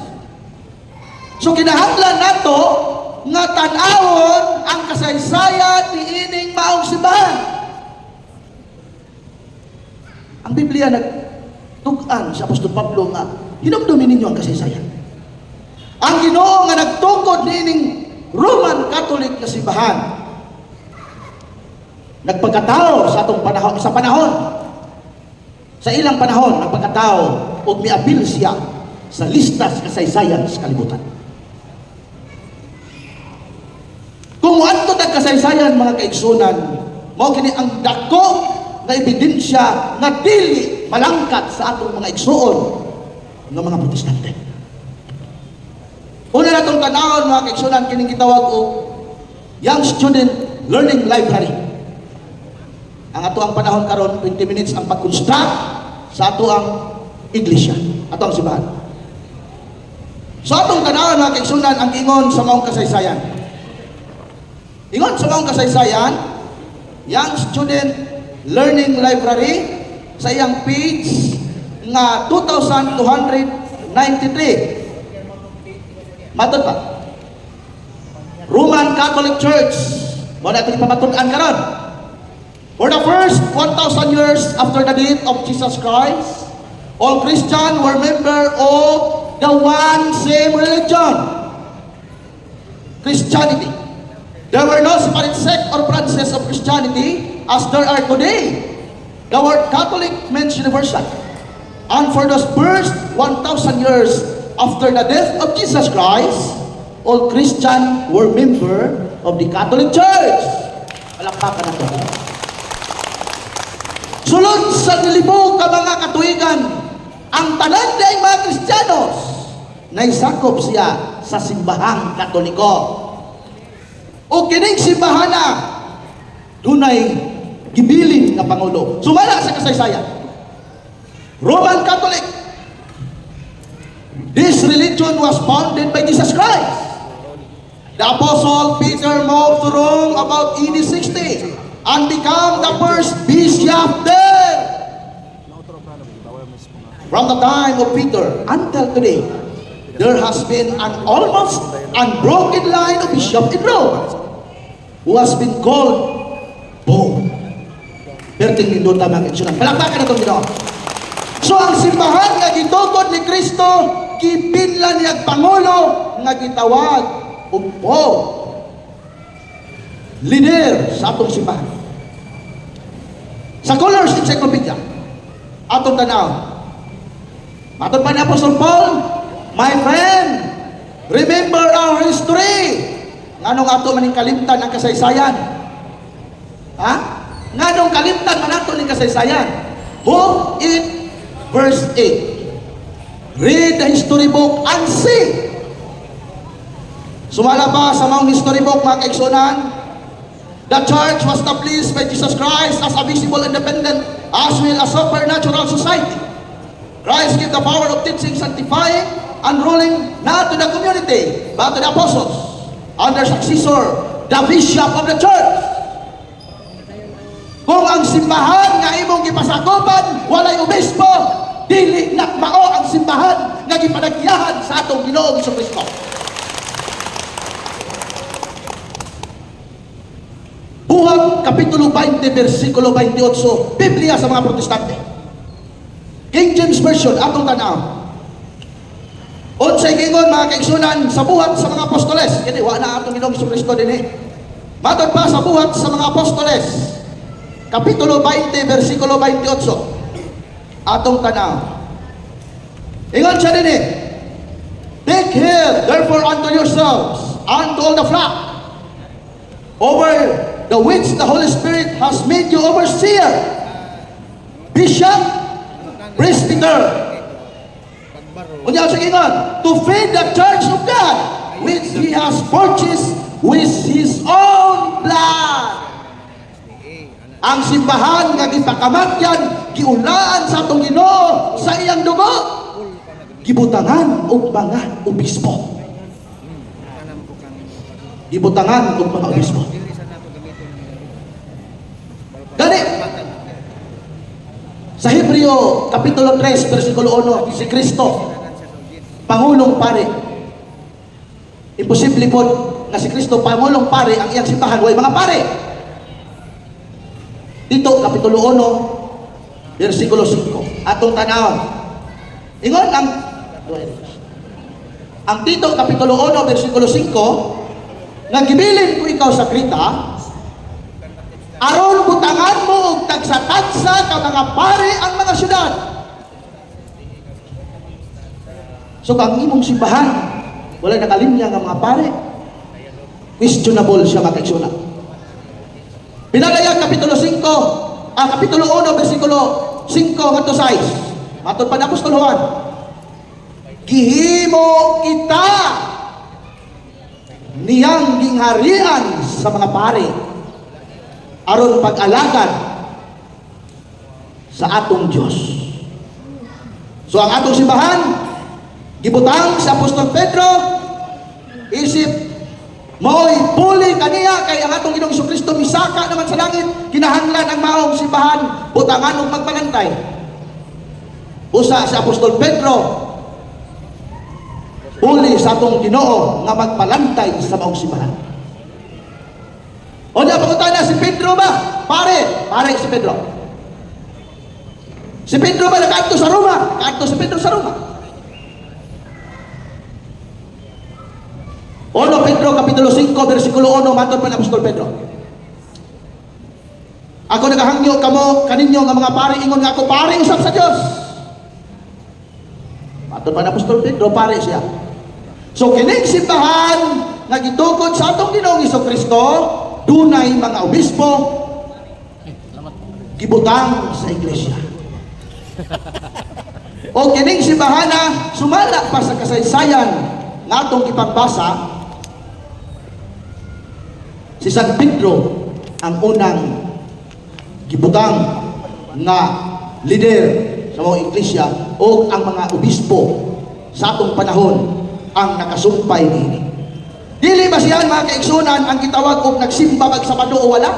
So kinahanglan nato nga tan-awon ang kasaysayan ni ining maong simbahan. Ang Biblia nagtugan sa Apostol Pablo nga hinumdumin ninyo ang kasaysayan. Ang Ginoo nga nagtukod ni ining Roman Catholic na simbahan, nagpagkatao sa atong panahon, sa ilang panahon nagpagkatao ug miapil siya sa listas kasaysayan sa kalibutan. Kung adto tag kasaysayan mga kaigsunan, mao kini ang dako nga ebidensya nga dili malangkat sa atong mga igsuon nga mga Protestante. Una natong tan-awon mga kaigsunan kining gitawag og Young Student Learning Library. ang ato ang panahon karon 20 minutes ang pag-construct sa ato ang iglesia, ato ang simbahan. So atong tanawan mga kaigsunan ang ingon sa maong kasaysayan. Ingon sa maong kasaysayan, Young Student Learning Library sa iyang page nga 2,293. Matod pa. Roman Catholic Church, mo na ito ipamatud-an karon. For the first 1,000 years after the death of Jesus Christ, all Christians were members of the one same religion, Christianity. There were no separate sect or branches of Christianity as there are today. The word Catholic means universal. And for those first 1,000 years after the death of Jesus Christ, all Christians were members of the Catholic Church. Palakpakan natin. Sulod sa nilibog ka mga katuigan, ang tanan day mga Kristiyanos, naisakop siya sa simbahang Katoliko. O kining simbahana, dunay gibilin na Pangulo. Sumala sa kasaysayan. Roman Catholic. This religion was founded by Jesus Christ. The Apostle Peter moved to Rome about AD 60 and became the first bishop there. From the time of Peter until today, there has been an almost unbroken line of bishop in Rome who has been called Pope. Perting nindota mga kaigsunan. Palakpakan na itong Ginoo. So ang simbahan nga gitugod ni Kristo, gipinlan niya Pangulo nga gitawag og Pope. Leader sa atong simbahan. Sa Scholars Encyclopedia, atong tanaw. Matod pa ni Apostol Paul, my friend, remember our history. Nganong ato maning kalimtan ang kasaysayan? Ha? Nganong kalimtan man ato ning kasaysayan? Who in verse 8. Read the history book and see. Sumala pa sa maong history book mga kaigsunan, the church was established by Jesus Christ as a visible, independent, as well as supernatural society. Christ gave the power of teaching, sanctifying, and ruling not to the community, but to the apostles, and their successor, the bishop of the church. Kung ang simbahan nga imong gipasakoban, walay obispo, dili na mao ang simbahan nga gipanagyahan sa atong Ginoong Jesucristo. Buhat Kapitulo 20, versikulo 28, Biblia sa mga Protestante. King James Version, atong tanaw. Unsay gingon mga kaigsunan sa buhat sa mga apostoles. Kini wa na atong Ginoong Jesucristo dinhi. Matod pa sa buhat sa mga apostoles. Kapitulo 20, versikulo 28. Atong tanaw. Ingon siya dinhi. Take heed therefore unto yourselves and to all the flock, over the which the Holy Spirit has made you overseer, bishop, presbyter. Unya sa gingon, to feed the church of God, which He has purchased with His own blood. Ang simbahan nga gipakamatyan, giulaan sa atong Ginoo sa iyang dugo, gibutangan og mga obispo. Gibutangan og mga obispo. Gani sa Hebreo Kapitulo 3, versikulo 1, si Kristo, Pangulong Pare. Imposible po na si Kristo, Pangulong Pare, ang iyang simbahan, way mga pare. Dito, Kapitulo 1, versikulo 5. Atong tanawon. Ingon ang dito, Kapitulo 1, versikulo 5, nga gibilin ko ikaw sa Krita, aron butangan mo og tagsa-tagsa ka mga pare ang mga syudad. So kang imong simbahan, wala nakalinya nga mga pare, questionable siya mga kaigsunan. Pinalaya Kapitulo 5, Kapitulo 1, versikulo 5 ngadto 6. Matod pa ni Apostol Juan, gihimo kita niyang gingharian sa mga pare, aron pag-alagan sa atong Dios. So ang atong simbahan gibutang sa Apostol Pedro isip mao'y puli kaniya kay ang atong Ginoong Jesucristo misaka naman sa langit, kinahanglan ang maong simbahan butangan ug magpangantay. Usa si Apostol Pedro puli sa atong Ginoo nga magpalantay sa maong simbahan. O niya pangutana si Pedro ba? Pare si Pedro. Si Pedro ba nakaadto sa Roma? Kaadto si Pedro sa Roma. 1 Pedro Kapitulo 5 versikulo 1 matod pa ni Apostol Pedro. Ako nagahangyo kamo kaninyo nga mga pare ingon nga ako pare usab sa Dios. Matod pa ni Apostol Pedro pare siya. So kining simbahan nga gitukod sa atong Ginoong Jesucristo dunay mga obispo gibutang sa iglesia. O kining simbahan na sumala pa sa kasaysayan nga atong ipagbasa, si San Pedro ang unang gibutang nga leader sa mga iglesia o ang mga obispo sa atong panahon ang nakasumpay niini. Dili ba siya mga kaigsunan ang gitawag og nagsimba pag Sabado o wala?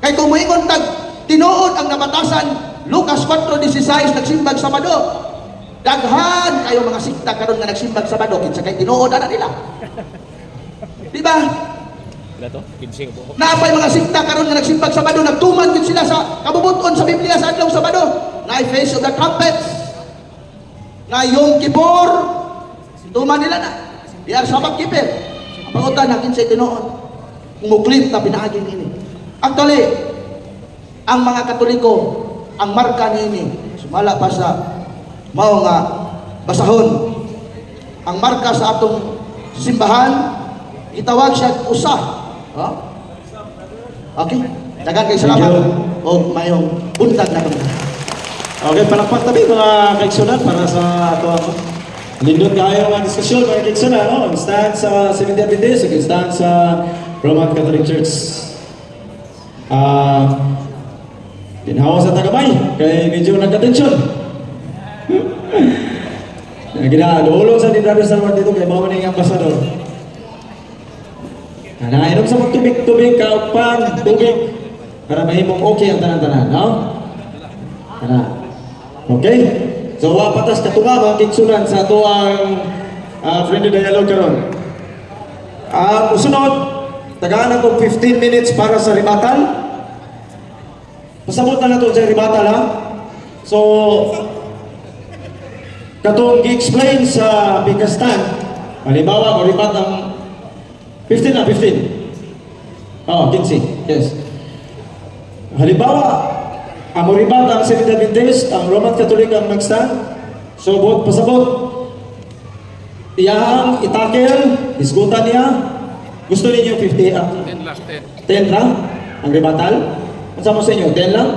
Kay kung moingon tag tinuod ang nabatasan Lucas 4:16 nagsimbag Sabado. Daghan kayo mga sikta karon nga nagsimbag Sabado kinsa kay tinuod ana nila. Di ba? Naapay mga sikta karon nga nagsimbag Sabado nagtuman gid sila sa kabubuton sa Biblia sa adlaw Sabado. Na Face of the Trumpets. Na Yom Kippur. Tuman nila na. They are Sabbath keeper. Ang pangutan natin sa tinuod. Umuklip na pinaagin ini. Actually, ang mga Katoliko ang marka niini sumala pa sa mao nga basahon ang marka sa atong simbahan itawag siya usa. Okay, daghang kay salamat o mayong buntag na kami. Okay, palakpak tabi mga kaigsunan para sa ato ang lindot kayo mga diskusyon mga kaigsunan, no? Ang stand sa Seventh-day Adventist, ang stand sa Roman Catholic Church. Tinhawa sa tagamay, kay medyo nagka-tensyon. Ginadulong sa Brother Salvador dito, kay mga maning ambasador. Nainom sa magtubig-tubig, kaupang, tubig, para mahimong okay ang tanan-tanan, no? Okay? So, wapatas katunga mga kigsunan sa ito ang friendly dialogue karon. Usunod, tagaan ako 15 minutes para sa ribatal. Pasabot na nato sa ribatal, ha? So, katong gi-explain sa Pinkastan, halimbawa, ribat ang 15 na, 15. 15, yes. Halimbawa, ang muribat ang Seventh-day Adventist, ang Roman Catholic ang mag-stand. So, pasabot, iyang itakel, isgutan niya. Gusto ninyo 50, 10 lang ang ribatal? Ang sama sa inyo, 10 lang?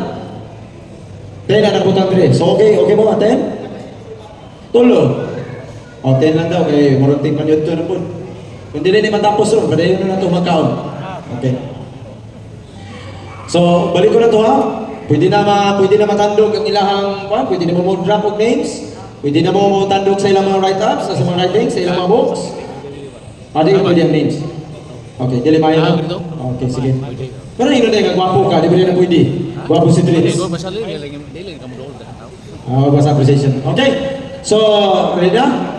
10 na nabutan 3. So, okay mo ba 10? Tulo. 10 lang daw, kay maranting pa yun ito na po. Kung di rin matapos ron, padayon na ito magkaon. Okay. So, balik ko na ito, ha? Pwede na matandog ang ilahang, pwede na mo drop of names, pwede na mo tandog sa ilang mga write-ups, sa mga writings, sa ilang mga books. Pwede ang names. Okay, dili mayo. Okay, sige. Pero yun na gwapo ka, di ba na pwede? Gwapo si Tris. Basta appreciation. Okay, so, ready na?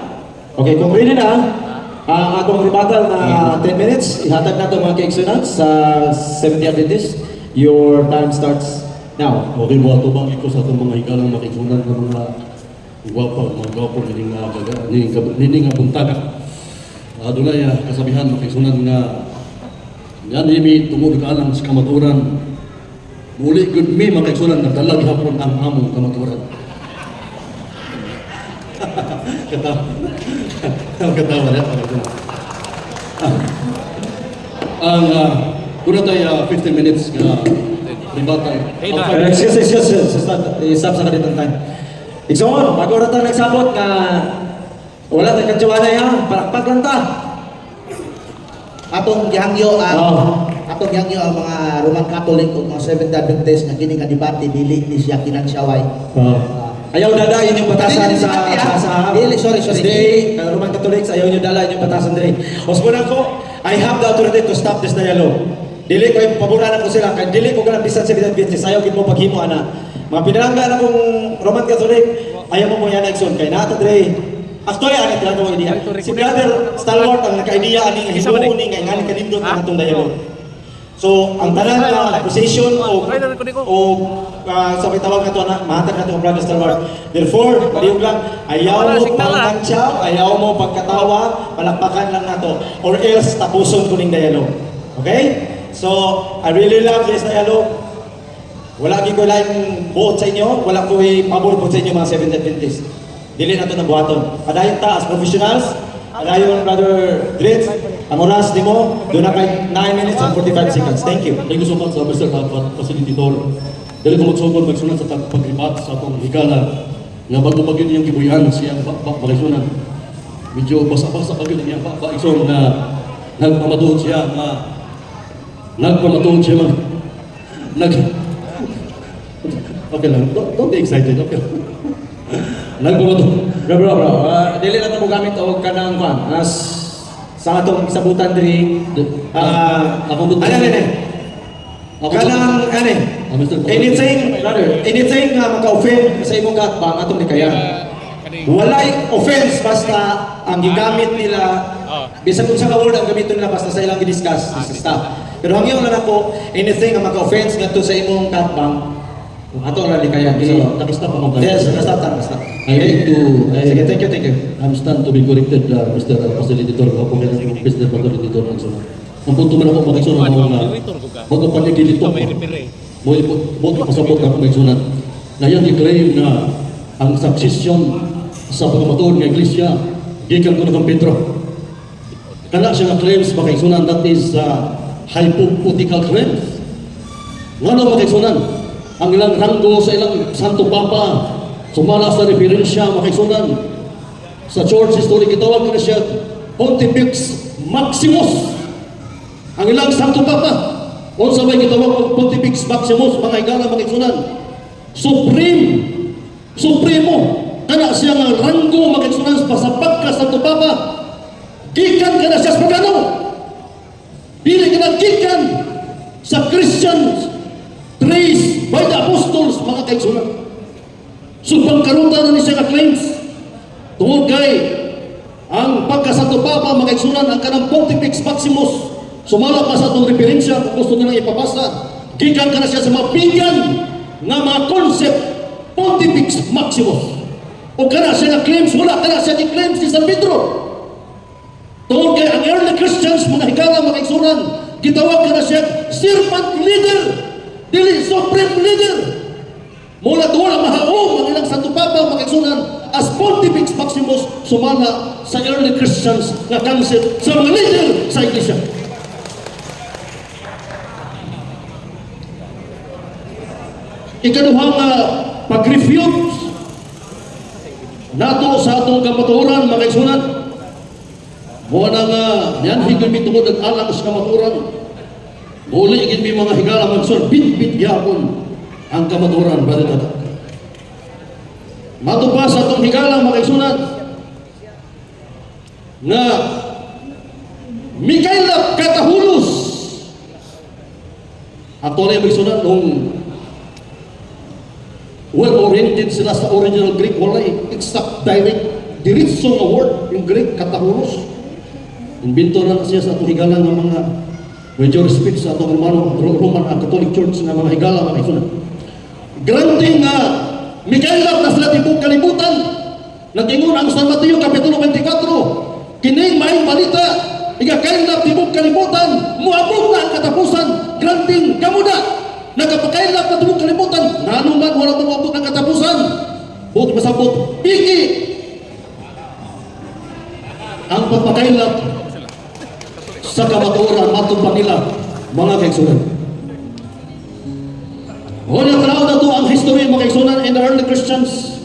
Okay, kung ready na, ang atong ribatal na 10 minutes, ihatag na ito mga kaigsunan sa Seventh-day Adventist. Your time starts now. Okay, mga tubang iko sa itong mga hikalang makikunan ng mga gwapo, nining nga buntaga. Adunay kasabihan makikunan nga yan imi tungod ka lang sa kamaturan. Muli good me makikunan na dalag hapon ang among kamaturan. Katawa na. Ang kuna tayo 15 minutes nga ribatal. Excuse. Stop sa kanitang time. Ikson, bago na tayo nagsabot nga wala tayong kadyawan na yan, palakpak lang ta. Atong gihangyo ang atong yang ang mga Roman Catholic o mga Seventh-day Adventist nga kini nga debate dili ni siya kinansyaway. Ayaw dadayin yung batasan Dili, sa dili, sorry. Today, Roman Catholics, ayaw nyo dalayin yung batasan dire. Ospunan ko, I have the authority to stop this dialogue. Dili ko yung paboranan ko sila, kaya dili ko ganang bisan sa Adventist, ayaw gid mo paghimo ana. Mga pinalangga na kong Roman Catholic, ayaw mo yan nagsun, kaya nata dire. Actually, ano ito lang idea. Si Brother Stalwart ang naka-idea aning hinuuni nga nga kanindot na itong dialogue. So, ang tanan na accusation o sa may tawag na ito na mahatag na ito ang Brother Stalwart. Therefore, palihog lang, ayaw mo pangkansyaw, ayaw mo pagkatawa, palakpakan lang na ito. Or else, tapuson ko ning dialogue. Okay? So, I really love this dialogue. Wala ko lang buot sa inyo, wala ko pabor po sa inyo mga Seventh Adventist. Dili na ito ng buhaton. Padayon ta as professionals, padayon Brother Dritz, ang oras di mo, doon na kay 9 minutes and 45 seconds. Thank you. Thank you so much, Mr. Facilitator. Dali ko magsugod magsunan sa pagribat sa atong higala nga bago magin niyang kibuyan siyang bakisunan. Medyo basa-basa pag yun niya ison na nagpamatuod siya Okay lang, don't be excited, okay. Nagpamatuod. Bro, dili na ito mo gamit o kanang kwan, as sa atong isabutan diri, kanang, anything, brother, anything nga maka-offend sa imong gatbang atong nikayan. Walay offense basta ang gigamit nila, bisan kung sa word ang gamiton nila basta sa ilang i-discuss sa staff. Pero hangyo lang ako, anything nga maka-offense nga to sa imong gatbang, ato lang nikayan. So, nakistop ako kayo. Yes, nakastop. I need to, Sige, thank you. I'm stand to be corrected, Mr. Facilitator. Ako kaya ng Mr. Facilitator ng sunod. Ang punto man ako makiksunod ng mga bago pa niya gilito mo. Mo pasabot ako makiksunod. Ngayon, i-claim na ang succession sa pagmatuod ng Iglesia, gikan ko na kang Pedro. Kana siya nga claims makiksunod, that is hypothetical claims. Nga na makiksunod, ang ilang ranggo sa ilang Santo Papa, sumala sa referensya, makiksunod. Sa church history, kitawag na siya Pontifex Maximus. Ang ilang Santo Papa, o sabay kitawag Pontifex Maximus, mga higala makiksunod. Supremo, kana siya nga ranggo makiksunod sa pagka Santo Papa. Gikan kana siya sa pagano. Dili kana gikan sa Christians trace by the apostles, mga kaigsunan. So, pangkarutan na ni siya nga claims. Tungod kay, ang pagkasanto Papa, mga kaigsunan, ang kanang Pontifex Maximus, sumala pa sa itong referensya, kung gusto nilang ipapasa, gikan ka na siya sa mapigan nga mga concept, Pontifex Maximus. O ka na siya nga claims, wala ka na siya ni-claims si San Pedro. Tungod kay, ang early Christians, mga higala, mga kaigsunan, gitawag ka na siya servant leader, dili supreme leader. Mula doon ang mahaong ang ilang Santo Papa makiksunan as Pontifex Maximus sumala sa early Christians na concept sa mga leader sa Iglesia. Ikaduhang pag-refute nato sa atong kamatuoran makiksunan. Muna nga yan higil mitungod ang alang sa kamatuoran. Muli igin may mga higala magsur, bit yapon ang kamaturan, brother tata. Matupa sa itong higala makaisunat na Mikaela Katahulos. Actually, magsunat nung well-oriented sila sa original Greek, wala exact direct diretso nga word, yung Greek, Katahulos. Invento na siya sa itong higala ng mga major speech sa atong Roman Catholic Church na mga higala mga isunod. Granting Mikaela na sila tibok kalibutan, nag-ingon ang San Mateo Kapitulo 24, kining maayong balita, igakailap tibok kalibutan, muabot na ang katapusan, granting kamuda, nagkapakailap na tibok kalibutan, nanuman wala muabot ng katapusan, buti masabot, piki, ang pagpakailap sa kamatuoran matong nila mga kaigsunan. Wala tanaw na to ang history mga kaigsunan in the early Christians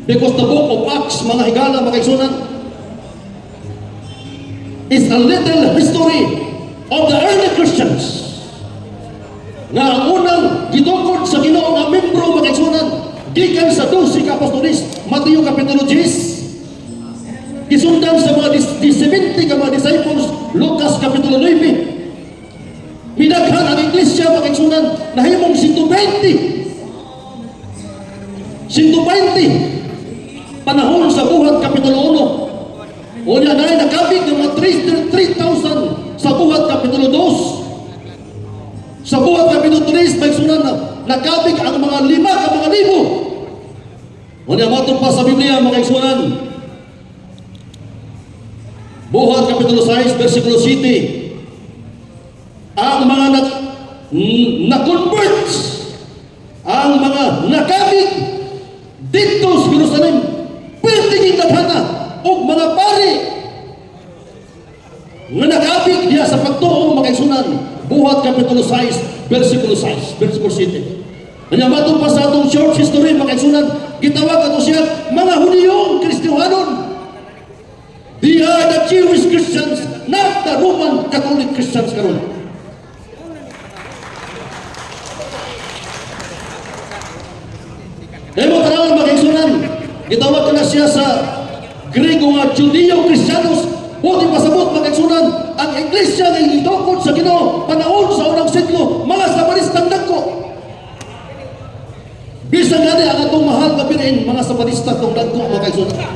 because the book of Acts mga higala mga kaigsunan is a little history of the early Christians. nga ang unang gitukod sa Ginoo nga membro makaigsunan gikan sa 12 ka apostoles, Mateo kapitulo 10, gisundan sa mga 70 ka mga disciples, Lucas kapitulo 9. Minaghan ang iglesia makaigsunan nahimong 120 panahon sa buhat kapitulo 1. O yan ay nakabig ng mga 3,000 sa buhat kapitulo 2. Sa buhat kapitulo 3, may sunan na nakabig ang mga 5 ka mga libo. O yan matong pa sa Biblia mga igsunan. Buhat kapitulo 6, versikulo 7. Ang mga na-convert, ang mga nakabig dito sa Jerusalem, pwedeng daghana o mga pari nga nakabig diya sa pagtuo mga igsunan. Buhat kapitulo 6, versikulo 6, versikulo 7. Kanya matong pa sa atong short history mga igsunan, gitawag ato siya mga Hudiyong Kristiyanon. They are the Jewish Christians, not the Roman Catholic Christians karon. Kaya mo tanawan mga igsunan, gitawag ka na siya sa Griego nga Judeo-Christianos. Buti pasabot mga igsunan, ang iglesia nga itukod sa Ginoo panahon sa unang siglo, mga sabaristang dagko. Bisan nga ang atong mahal nga binin, mga sabarista tong dagko mga igsunan.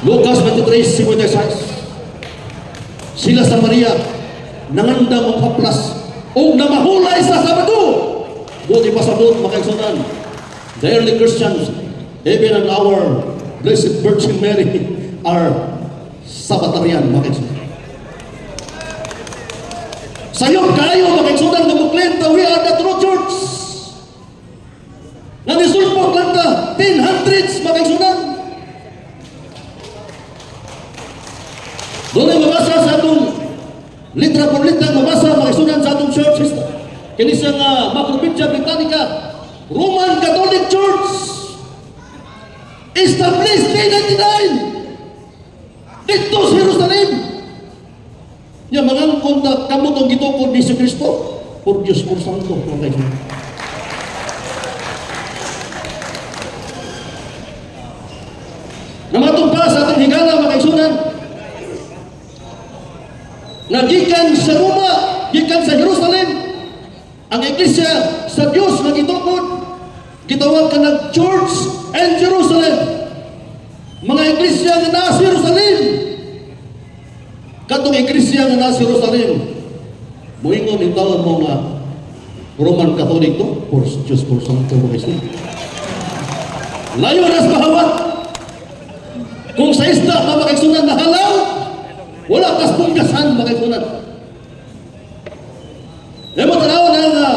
Lucas 23:56. Sila sa Maria nangandang ang haplas o namahulay sa Sabado. Buti pasabot mga igsunan, the early Christians, even in our Blessed Virgin Mary, are Sabbatarian mga igsunan. Sayop kayo mga igsunan nga muklenta, we are the true church. Nga nisulpok lang ta 1000s mga igsunan. Doon ay mabasa sa atong litra por litra, mabasa mga igsunan sa atong church history. Kini sa Macrovincia Britannica, Roman Catholic Church, established 1999 dito sa Jerusalem. Yung mga kontak kamot ang gitukod ni si Kristo, por Diyos por Santo mga igsunan. Namatong pa sa atong higala mga igsunan, nagikan sa Roma, gikan sa Jerusalem, ang iglesia sa Diyos nga gitukod, gitawag ka ng Church and Jerusalem. Mga iglesia nga nasa Jerusalem, katong iglesia nga nasa Jerusalem, muingon yung tawag mo nga Roman Catholic to, por Diyos por Santo mga iglesia. Layo nas mahawat. Kung sa isda na mga igsunan na halaw, wala kas pungkasan mga igsunan. Dahil mo tanaw na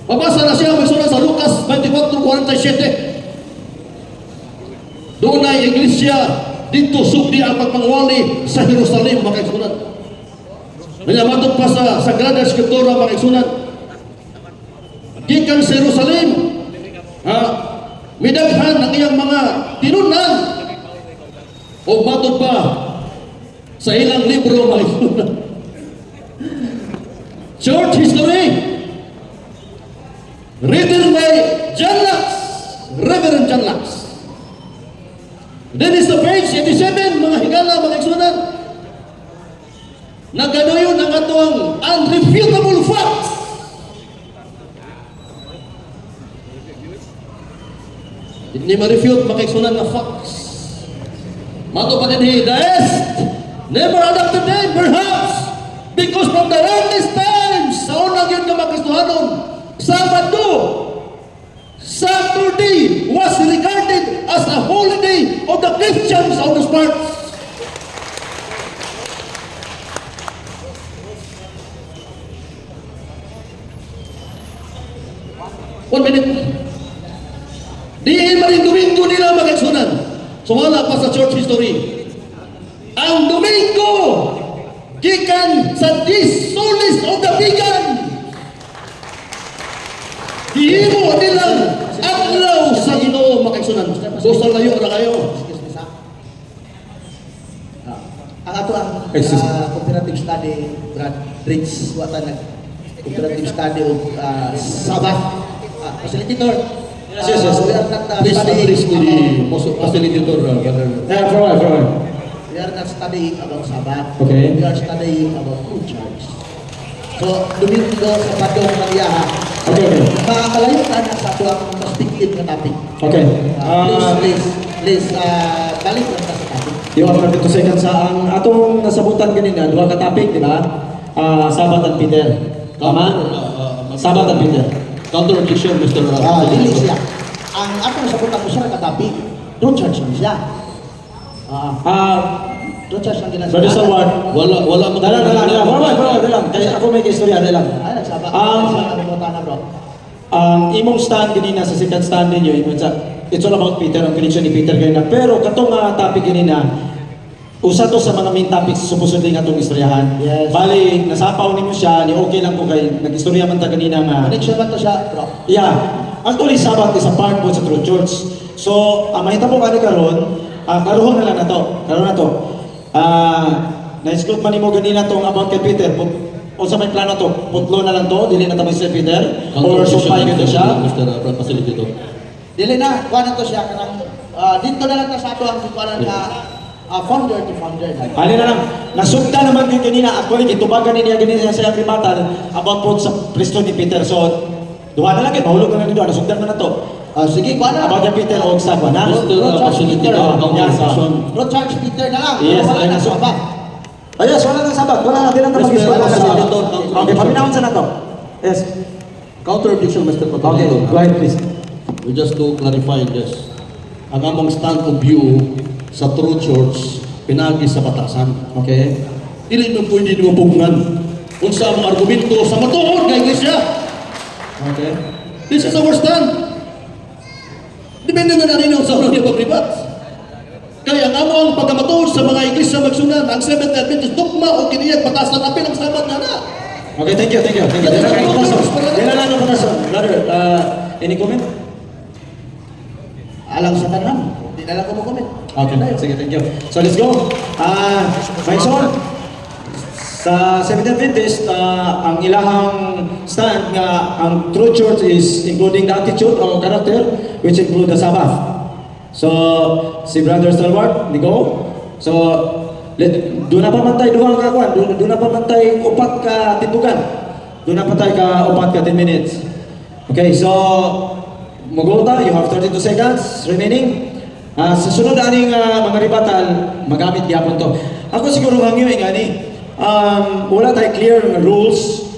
mabasa na siya mga sa Lucas 24:47. Doon ay iglesia dito sugdi ang pagpangwali sa Jerusalem mga igsunan. Nanyamatog pa sa Sagrada Escritura mga igsunan. Gikan sa Jerusalem, midaghan ang iyang mga tinunan o matod pa sa ilang libro mga igsunan. Church history written by John Lux, Reverend John Lux. Then is the page 87 mga higala mga igsunan. Naganoyon ang atong unrefutable facts. Hindi ma-refute mga igsunan na facts. Mato pa din the East never adopted them perhaps because from the earliest times sa unang yun na makristuhanon, Sabado, Saturday was regarded as a holiday of the Christians on those parts. One minute. Diin maring Domingo nila mga igsunan. Sumala pa sa church history. Ang Domingo, gikan sa Solis of the Pagan. Hihimo nilang adlaw sa Ginoo mga igsunan. So sa layo na kayo. ang ato ang Excuse me. cooperative study, Brad Briggs, wata nag cooperative study of Sabbath. Facilitator. Yes. We are not Please studying address to the about- facilitator, Brother. Yeah, for a while. We are not studying about Sabbath. Okay. We are studying about true church. So, Domingo sa Padong Mariaha. Okay. Makakalayo ka na sa ato ang perspective na topic. Okay. Please, balik lang ka sa topic. You have 32 seconds sa ang atong nasabutan kanina, duha ka topic, di ba? Sabat at Peter. Tama? Sabat at Peter. Counter objection, Mr. Dili siya. Ang atong sabutan ko siya na topic, true church lang siya. True church lang ginasa. Brother Salwar. Wala mo. Dalang. Kaya ako may istorya, dalang. Ay, nagsabak. Nagsabak na bro. Ang imong stand kanina sa second stand ninyo, it's all about Peter, ang connection ni Peter kanina. Pero katong topic kanina, usa to sa mga main topics supposedly nga itong istoryahan. Yes. Bali, nasapaw nimo siya, ni okay lang ko kay nag-istorya man ta kanina nga. Connection man to siya, bro. Yeah. Actually, Sabbath is a part po sa True Church. So, mahita po kani karon, karoon na lang na to. Karoon na to. Na-exclude man nimo ganina tong about kay Peter. O sa may plano to, putlo na lang to, dili na tamay si Peter, or sumpay ko to siya. Mr. Facilitator. Dili na, kuha na to siya. Kanang, dito na lang ta sa ato ang kuha na founder to founder. Ano na lang, nasugda naman yung kanina, actually, kitubagan niya ganina sa yung battle about po sa Presto ni Peter. So, duha na lang yun, mahulog na lang dito, nasugdan mo na to. Sige, kuha na. About kay Peter o sa na? Mr. Facilitator, Yes, Bro, charge Peter na lang. Yes, Wala na ayun. sabak. Yes, wala nang sabat, wala na, di lang Mr. mag-istorya. Facilitator, Okay, paminahon sa na to. Yes. Counter objection, Mr. Okay, Facilitator. go ahead please. We just to clarify this. Ang among stand of view sa True Church, pinagi sa batasan. Okay. Dili mo pwede mo pugngan. Kung sa among argumento sa matuod nga iglesia. Okay. This is our stand. Depende na rin sa unang niya pagribat. Kaya nga mo ang pagkamatuod sa mga iglesia magsunan, ang Seventh Adventist dogma o kiniyag batasan apil ang sabat na na. Okay, thank you. Dila lang ang patason. Brother, any comment? Alang sa tanan. Di na lang ko mo-comment. Okay, sige, thank you. So let's go. My son, sa Seventh Adventist, ang ilahang stand nga ang true church is including the attitude or character which include the Sabbath. So, si Brother Stalwart, go. So, doon na pamantay duhang kakuan, doon na pamantay upat ka tindugan. Doon na patay ka upat ka 10 minutes. Okay, so, Mogolta, you have 32 seconds remaining. Sa sunod aning mga ribatal, magamit gyapon to. Ako siguro hangyo ngani, wala tayo clear rules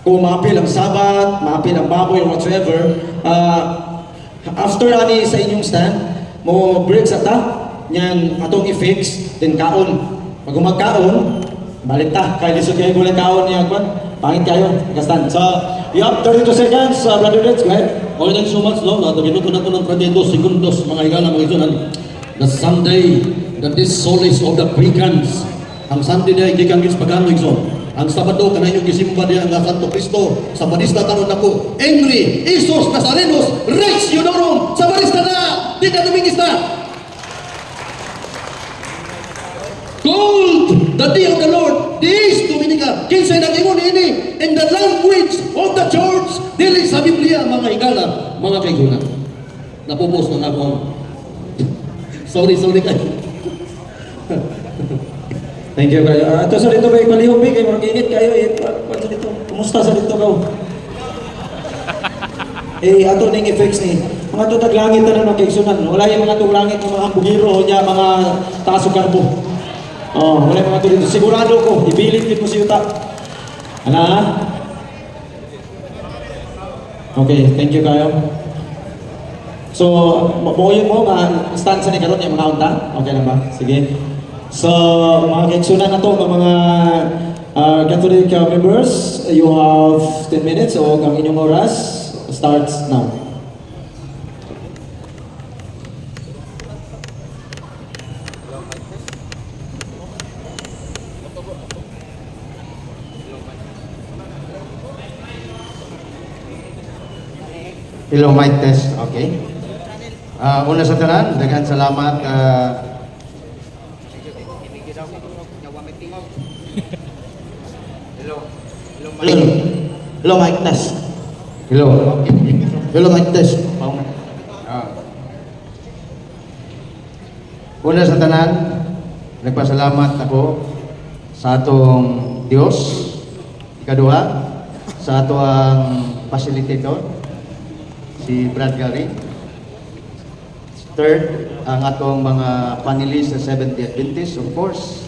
kung maapil ang sabat, maapil ang baboy, whatsoever. After ani sa inyong stand, mo break sa ta, nyan atong i-fix, then kaon. Pag umagkaon, balik ta. Kaya lisod kayo gulang kaon niya, pangit kayo, stand. So, you have 32 seconds, Brother Reds, go ahead. Okay, thank you so much, no? Minuto na ito ng 32 segundos, mga igala, mga isunan. The Sunday, that is solace of the pagans. Ang Sunday na ikikan gis pagano igsoon. Ang Sabado, kanayong gisimba niya ang Santo Cristo. Sa Badista tanon ako, Angry, Isos, Nazarenos, Rex, Yudorum, sa Badista na! Di na tumingis na! Gold, the day of the Lord, Dies Dominica, kinsay nag-ingon ini, in the language of the church, dili sa Biblia, mga higala, mga kaiguna. Napupos na ako. Sorry kayo. Thank you kayo. Ito sa dito kayo, palihog kayo, mag-init kayo. Sa dito, kumusta sa dito kayo? Ato ning effects ni. Mga tutag langit na ng kaigsunan. Wala yung mga tulangit ng mga hambugiro niya, mga taso karbo. Wala yung mga dito. Sigurado ko, ibilin mo si Yuta. Ano? Okay, thank you kayo. So, mabuoyin mo, stand sa ni karon yung mga unta. Okay lang ba? Sige. So, mga kaigsunan na to, mga Catholic members, you have 10 minutes o ang inyong oras starts now. Hello, mic test. Okay. Una sa tanan, daghang salamat Hello, mic test. Hello. Hello, mic test. Una sa tanan, nagpasalamat ako sa atong Dios. Ikaduha, sa ato ang facilitator, si Brad Gary. Third, ang atong mga panelists sa Seventh Day Adventist, of course.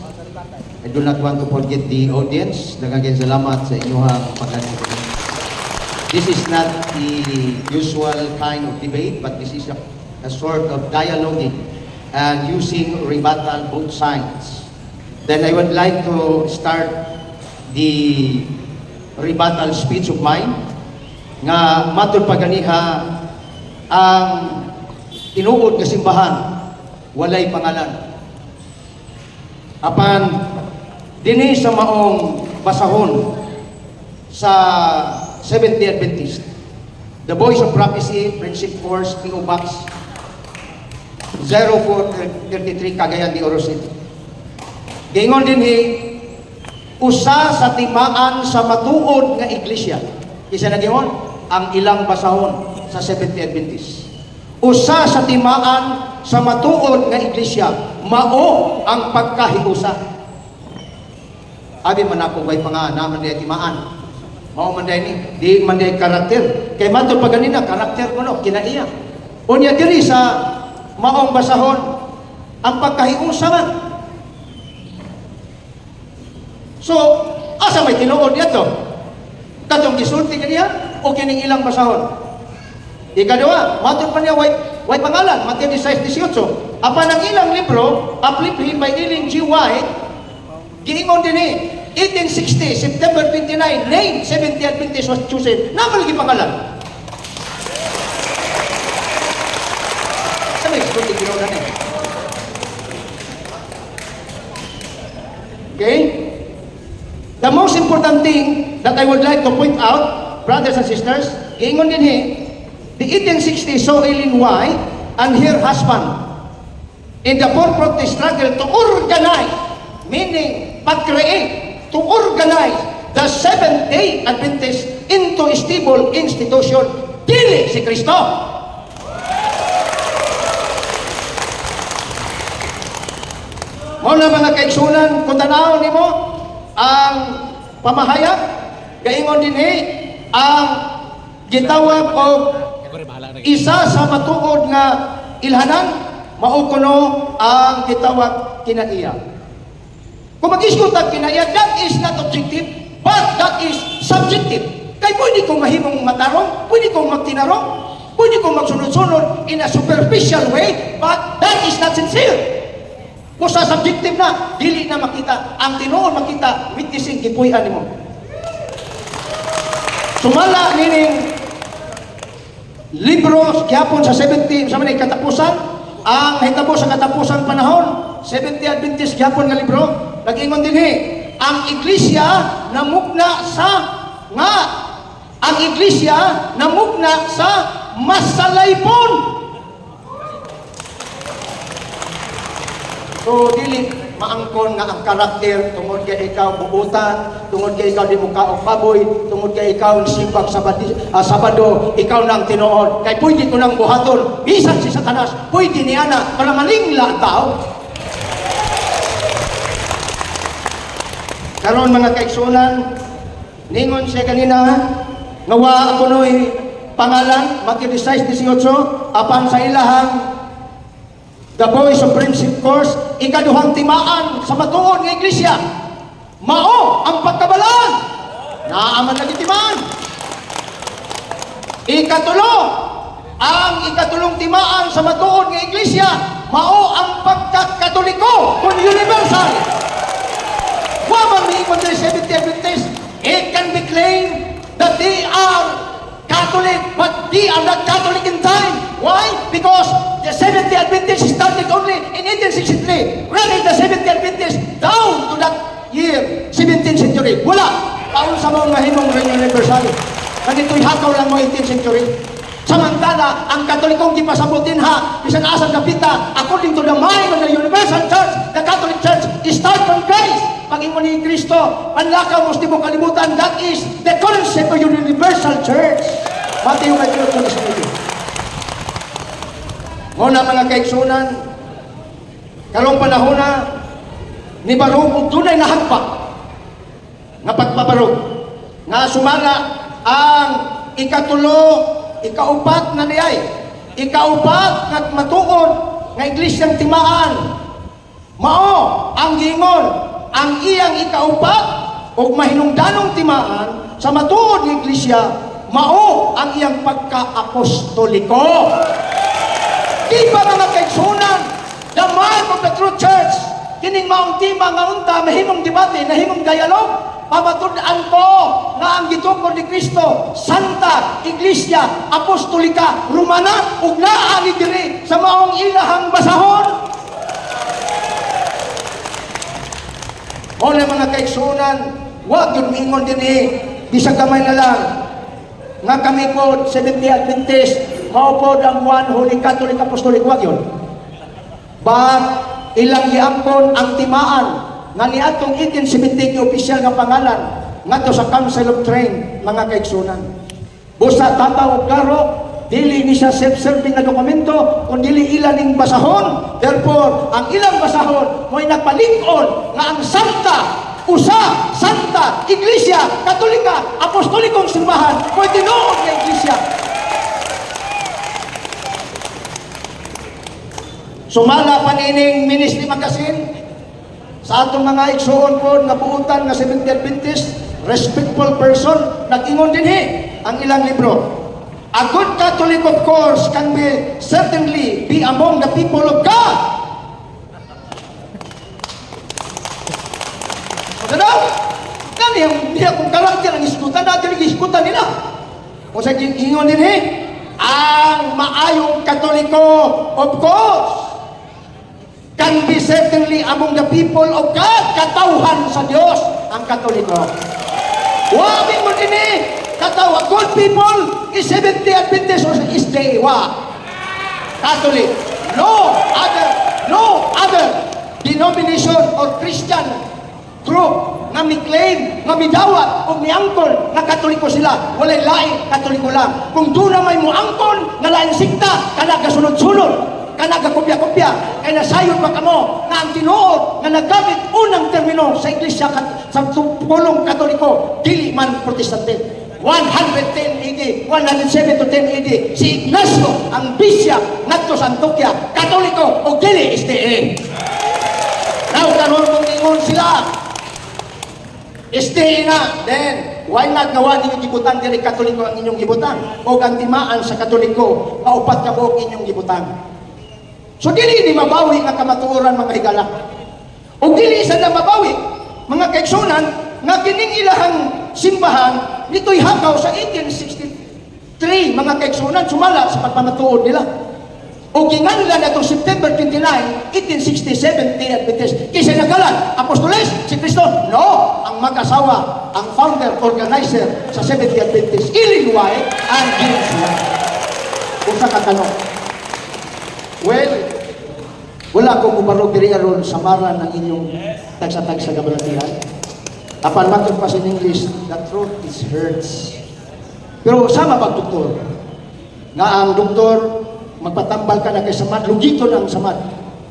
I do not want to forget the audience. Daghang salamat sa inyong pagkanin. This is not the usual kind of debate, but this is a sort of dialoguing and using rebuttal both sides. Then I would like to start the rebuttal speech of mine nga matud paganiha ang tinuod nga simbahan walay pangalan. Apan dinhi sa maong basahon sa Seventh Day Adventist, the Voice of Prophecy, Friendship Force, P.O. Box 0433 Cagayan de Oro City. Gingon dinhi usa sa timaan sa matuod nga iglesia. Kisa na gingon ang ilang basahon sa Seventh Day Adventist. Usa sa timaan sa matuod nga iglesia mao ang pagkahiusa. Abi man ako way mga naman di timaan. Mao man ni di man di karakter. Kay matud pa ganina karakter kuno kinaiya. Unya diri sa maong basahon ang pagkahiusa man. So, asa may tinuod dito? Katong gisulti kaniya o kining ilang basahon? Ikaduha, matud pa niya way pangalan, Mateo 16:18. Apan ang ilang libro, uplifted by Ellen G. White, giingon din 1860, September 29, Reign, Seventh Day Adventist was chosen. Nakalagi pangalan. Sabi, gisulti ginawa na Okay? The most important thing that I would like to point out, brothers and sisters, giingon din the 1860 saw Ellen White and her husband in the forefront of the struggle to organize, meaning pag-create, to organize the Seventh Day Adventist into a stable institution, dili si Kristo. Mao na mga kaigsunan, kung tanaw nimo ang pamahayag, gaingon din ang gitawag o isa sa matuod nga ilhanan, mao kuno ang gitawag kinaiya. Kung mag-iskutan kinaiya, that is not objective, but that is subjective. Kay pwede kong mahimong matarong, pwede kong magtinarong, pwede kong magsunod-sunod in a superficial way, but that is not sincere. Kung sa subjective na, dili na makita. Ang tinuod makita, witnessing kipuy-an mo. Sumala nining libro gyapon sa 70 sa manay katapusan, ang hitabo sa katapusan panahon, 70 Adventist gyapon nga libro, nag-ingon dinhi, ang iglesia namugna sa masalaypon. So, dili maangkon nga ang karakter tungod kay ikaw buutan, tungod kay ikaw di mo kaog baboy, tungod kay ikaw sibag Sabado, ikaw nang tinuod. Kay pwede ko nang buhaton, bisan si Satanas, pwede niya na para malingla tao. Karon mga kaigsunan, ningon siya kanina, ngawa ako no'y pangalan, Mateo 16:18, apan sa ilahang The Voice of Friendship Course, ikaduhang timaan sa matuod nga iglesia. Mao ang pagkabalaan. Naaman lagi timaan. Ikatulo, ang ikatulong timaan sa matuod nga iglesia, mao ang pagkakatoliko kung universal. Wa man miingon sa Seventh Day Adventist, it can be claimed that they are Catholic, but they are not Catholic in time. Why? Because the Seventh Day Adventist started only in 1863. Rather the Seventh Day Adventist down to that year, 17th century. Wala. Paul sa mga himong Reign Universal. Ganito'y hakaw lang mo 18th century. Samantala, ang Katolikong gipasabutin bisan asang kapita, according to the mind of the Universal Church, the Catholic Church, start from Christ. Pag-ingon ni Kristo, lakaw mo mo kalimutan, that is the concept of universal church. Matthew 5:27. Muna mga kaigsunan, karong panahon na, ni barog og dunay na hagpak nga pagpabarog nga sumala ang ikatulo, ikaupat na niyay, ikaupat nga matuod nga iglesyang timaan. Mao ang giingon ang iyang ikaupat ug mahinungdanong timaan sa matuod nga iglesia, mao ang iyang pagka-apostoliko. Di ba mga kaigsunan, the mark of the true church, kining maong tima nga unta, mahimong debate, nahimong dialog, pamatud-an ko nga ang gitukod ni Kristo, Santa Iglesia Apostolika Romana, ug naa ni diri sa maong ilahang basahon. O na mga kaigsunan, wag yun mingon din bisag gamay na lang, nga kami po, Seventh-day Adventist, maupod ang one Holy Catholic Apostolic, wag yun. But, ilang giangkon ang timaan nga niadtong 1870 opisyal nga pangalan ngadto sa Council of Trent, mga kaigsunan. Busa tataw og klaro, dili ni siya self-serving nga dokumento kun dili ilaning basahon. Therefore, ang ilang basahon mo'y nagpalig-on nga ang Santa Iglesia Katolika Apostolikong Simbahan mo'y tinuod nga iglesia. Sumala panining Ministry Magazine sa atong mga igsoon po nga buutan nga Seventh-day Adventist, respectful person, nag-ingon din ang ilang libro. A good Catholic, of course, can be certainly be among the people of God. Ano daw? Yan yung kung karakter ang iskutan natin, iskutan nila. O sa ingon din ang maayong Katoliko, of course, can be certainly among the people of God, katauhan sa Diyos ang Katoliko. Wabing mo din katawa, good people is Seventh-day Adventist or is they Catholic. No other denomination or Christian group nga mi-claim, nga mi-dawat o mi-angkol nga Katoliko sila. Walay lain, Katoliko lang. Kung doon na may muangkol, nga lain sikta, kana kasunod-sunod, kana kakopya-kopya, kaya nasayod pa kamo nga ang tinuod nga nagamit unang termino sa iglesia sa pulong Katoliko, dili man Protestante. 110 AD, 107 to 10 AD, si Ignacio ang bisya ngadto sa Antioquia, Katoliko o dili SDA. Now karon kung ingon sila SDA na, then why not gawa ninyong gibutan diri Katoliko ang inyong gibutan o ang timaan sa Katoliko paupat ka buok inyong gibutan. So dili mabawi nga kamatuoran mga higala. O dili isa na mabawi mga kaigsunan nga kining ilahang simbahan nito'y hakaw sa 1863 mga kaigsunan sumala sa pagpamatuod nila. O ginganlan na itong September 29, 1867 day Adventist. Kisa nagalan, Apostoles, si Kristo? No, ang mag-asawa, ang founder, organizer sa Seventh-day Adventist, Illinois and James White. Kung sa katanong. Well, wala kong umarog diri aron samaran ng inyong tagsa-tagsa kabalatihan. Apan matod pa sa English, the truth is hurts. Pero sama ba doktor? Nga ang doktor, magpatambal ka na kay samad, lugiton ang samad.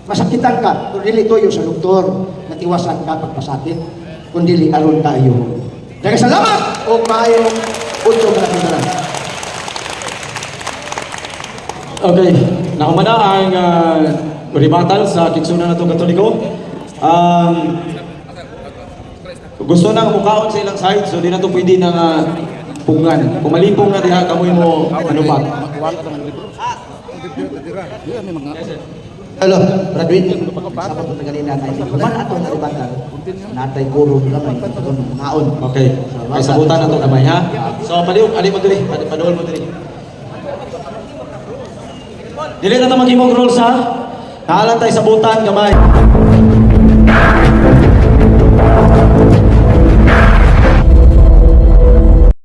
Masakitan ka, kung dili toyo sa doktor, natiwasan ka pagpasakit, kung dili aron tayo. Daghang salamat o maayong punto na natin. Okay, nakumana ang ribatal sa kiksunan na itong Katoliko. Gusto nang mukaon sa ilang side, so di na ito pwede nang pungan. Kung malipong na diha, kamoy mo ano pa. Hello, graduate. Sabot na ganina tayo. Kuman ato na ribatal. Natay guro lamay ngaon. Okay, may sabutan na ito kamay ha. So paliw, ali mo diri, paduol mo diri. Dili na ito mag-imong rules ha. Naalan tayo sabutan kamay.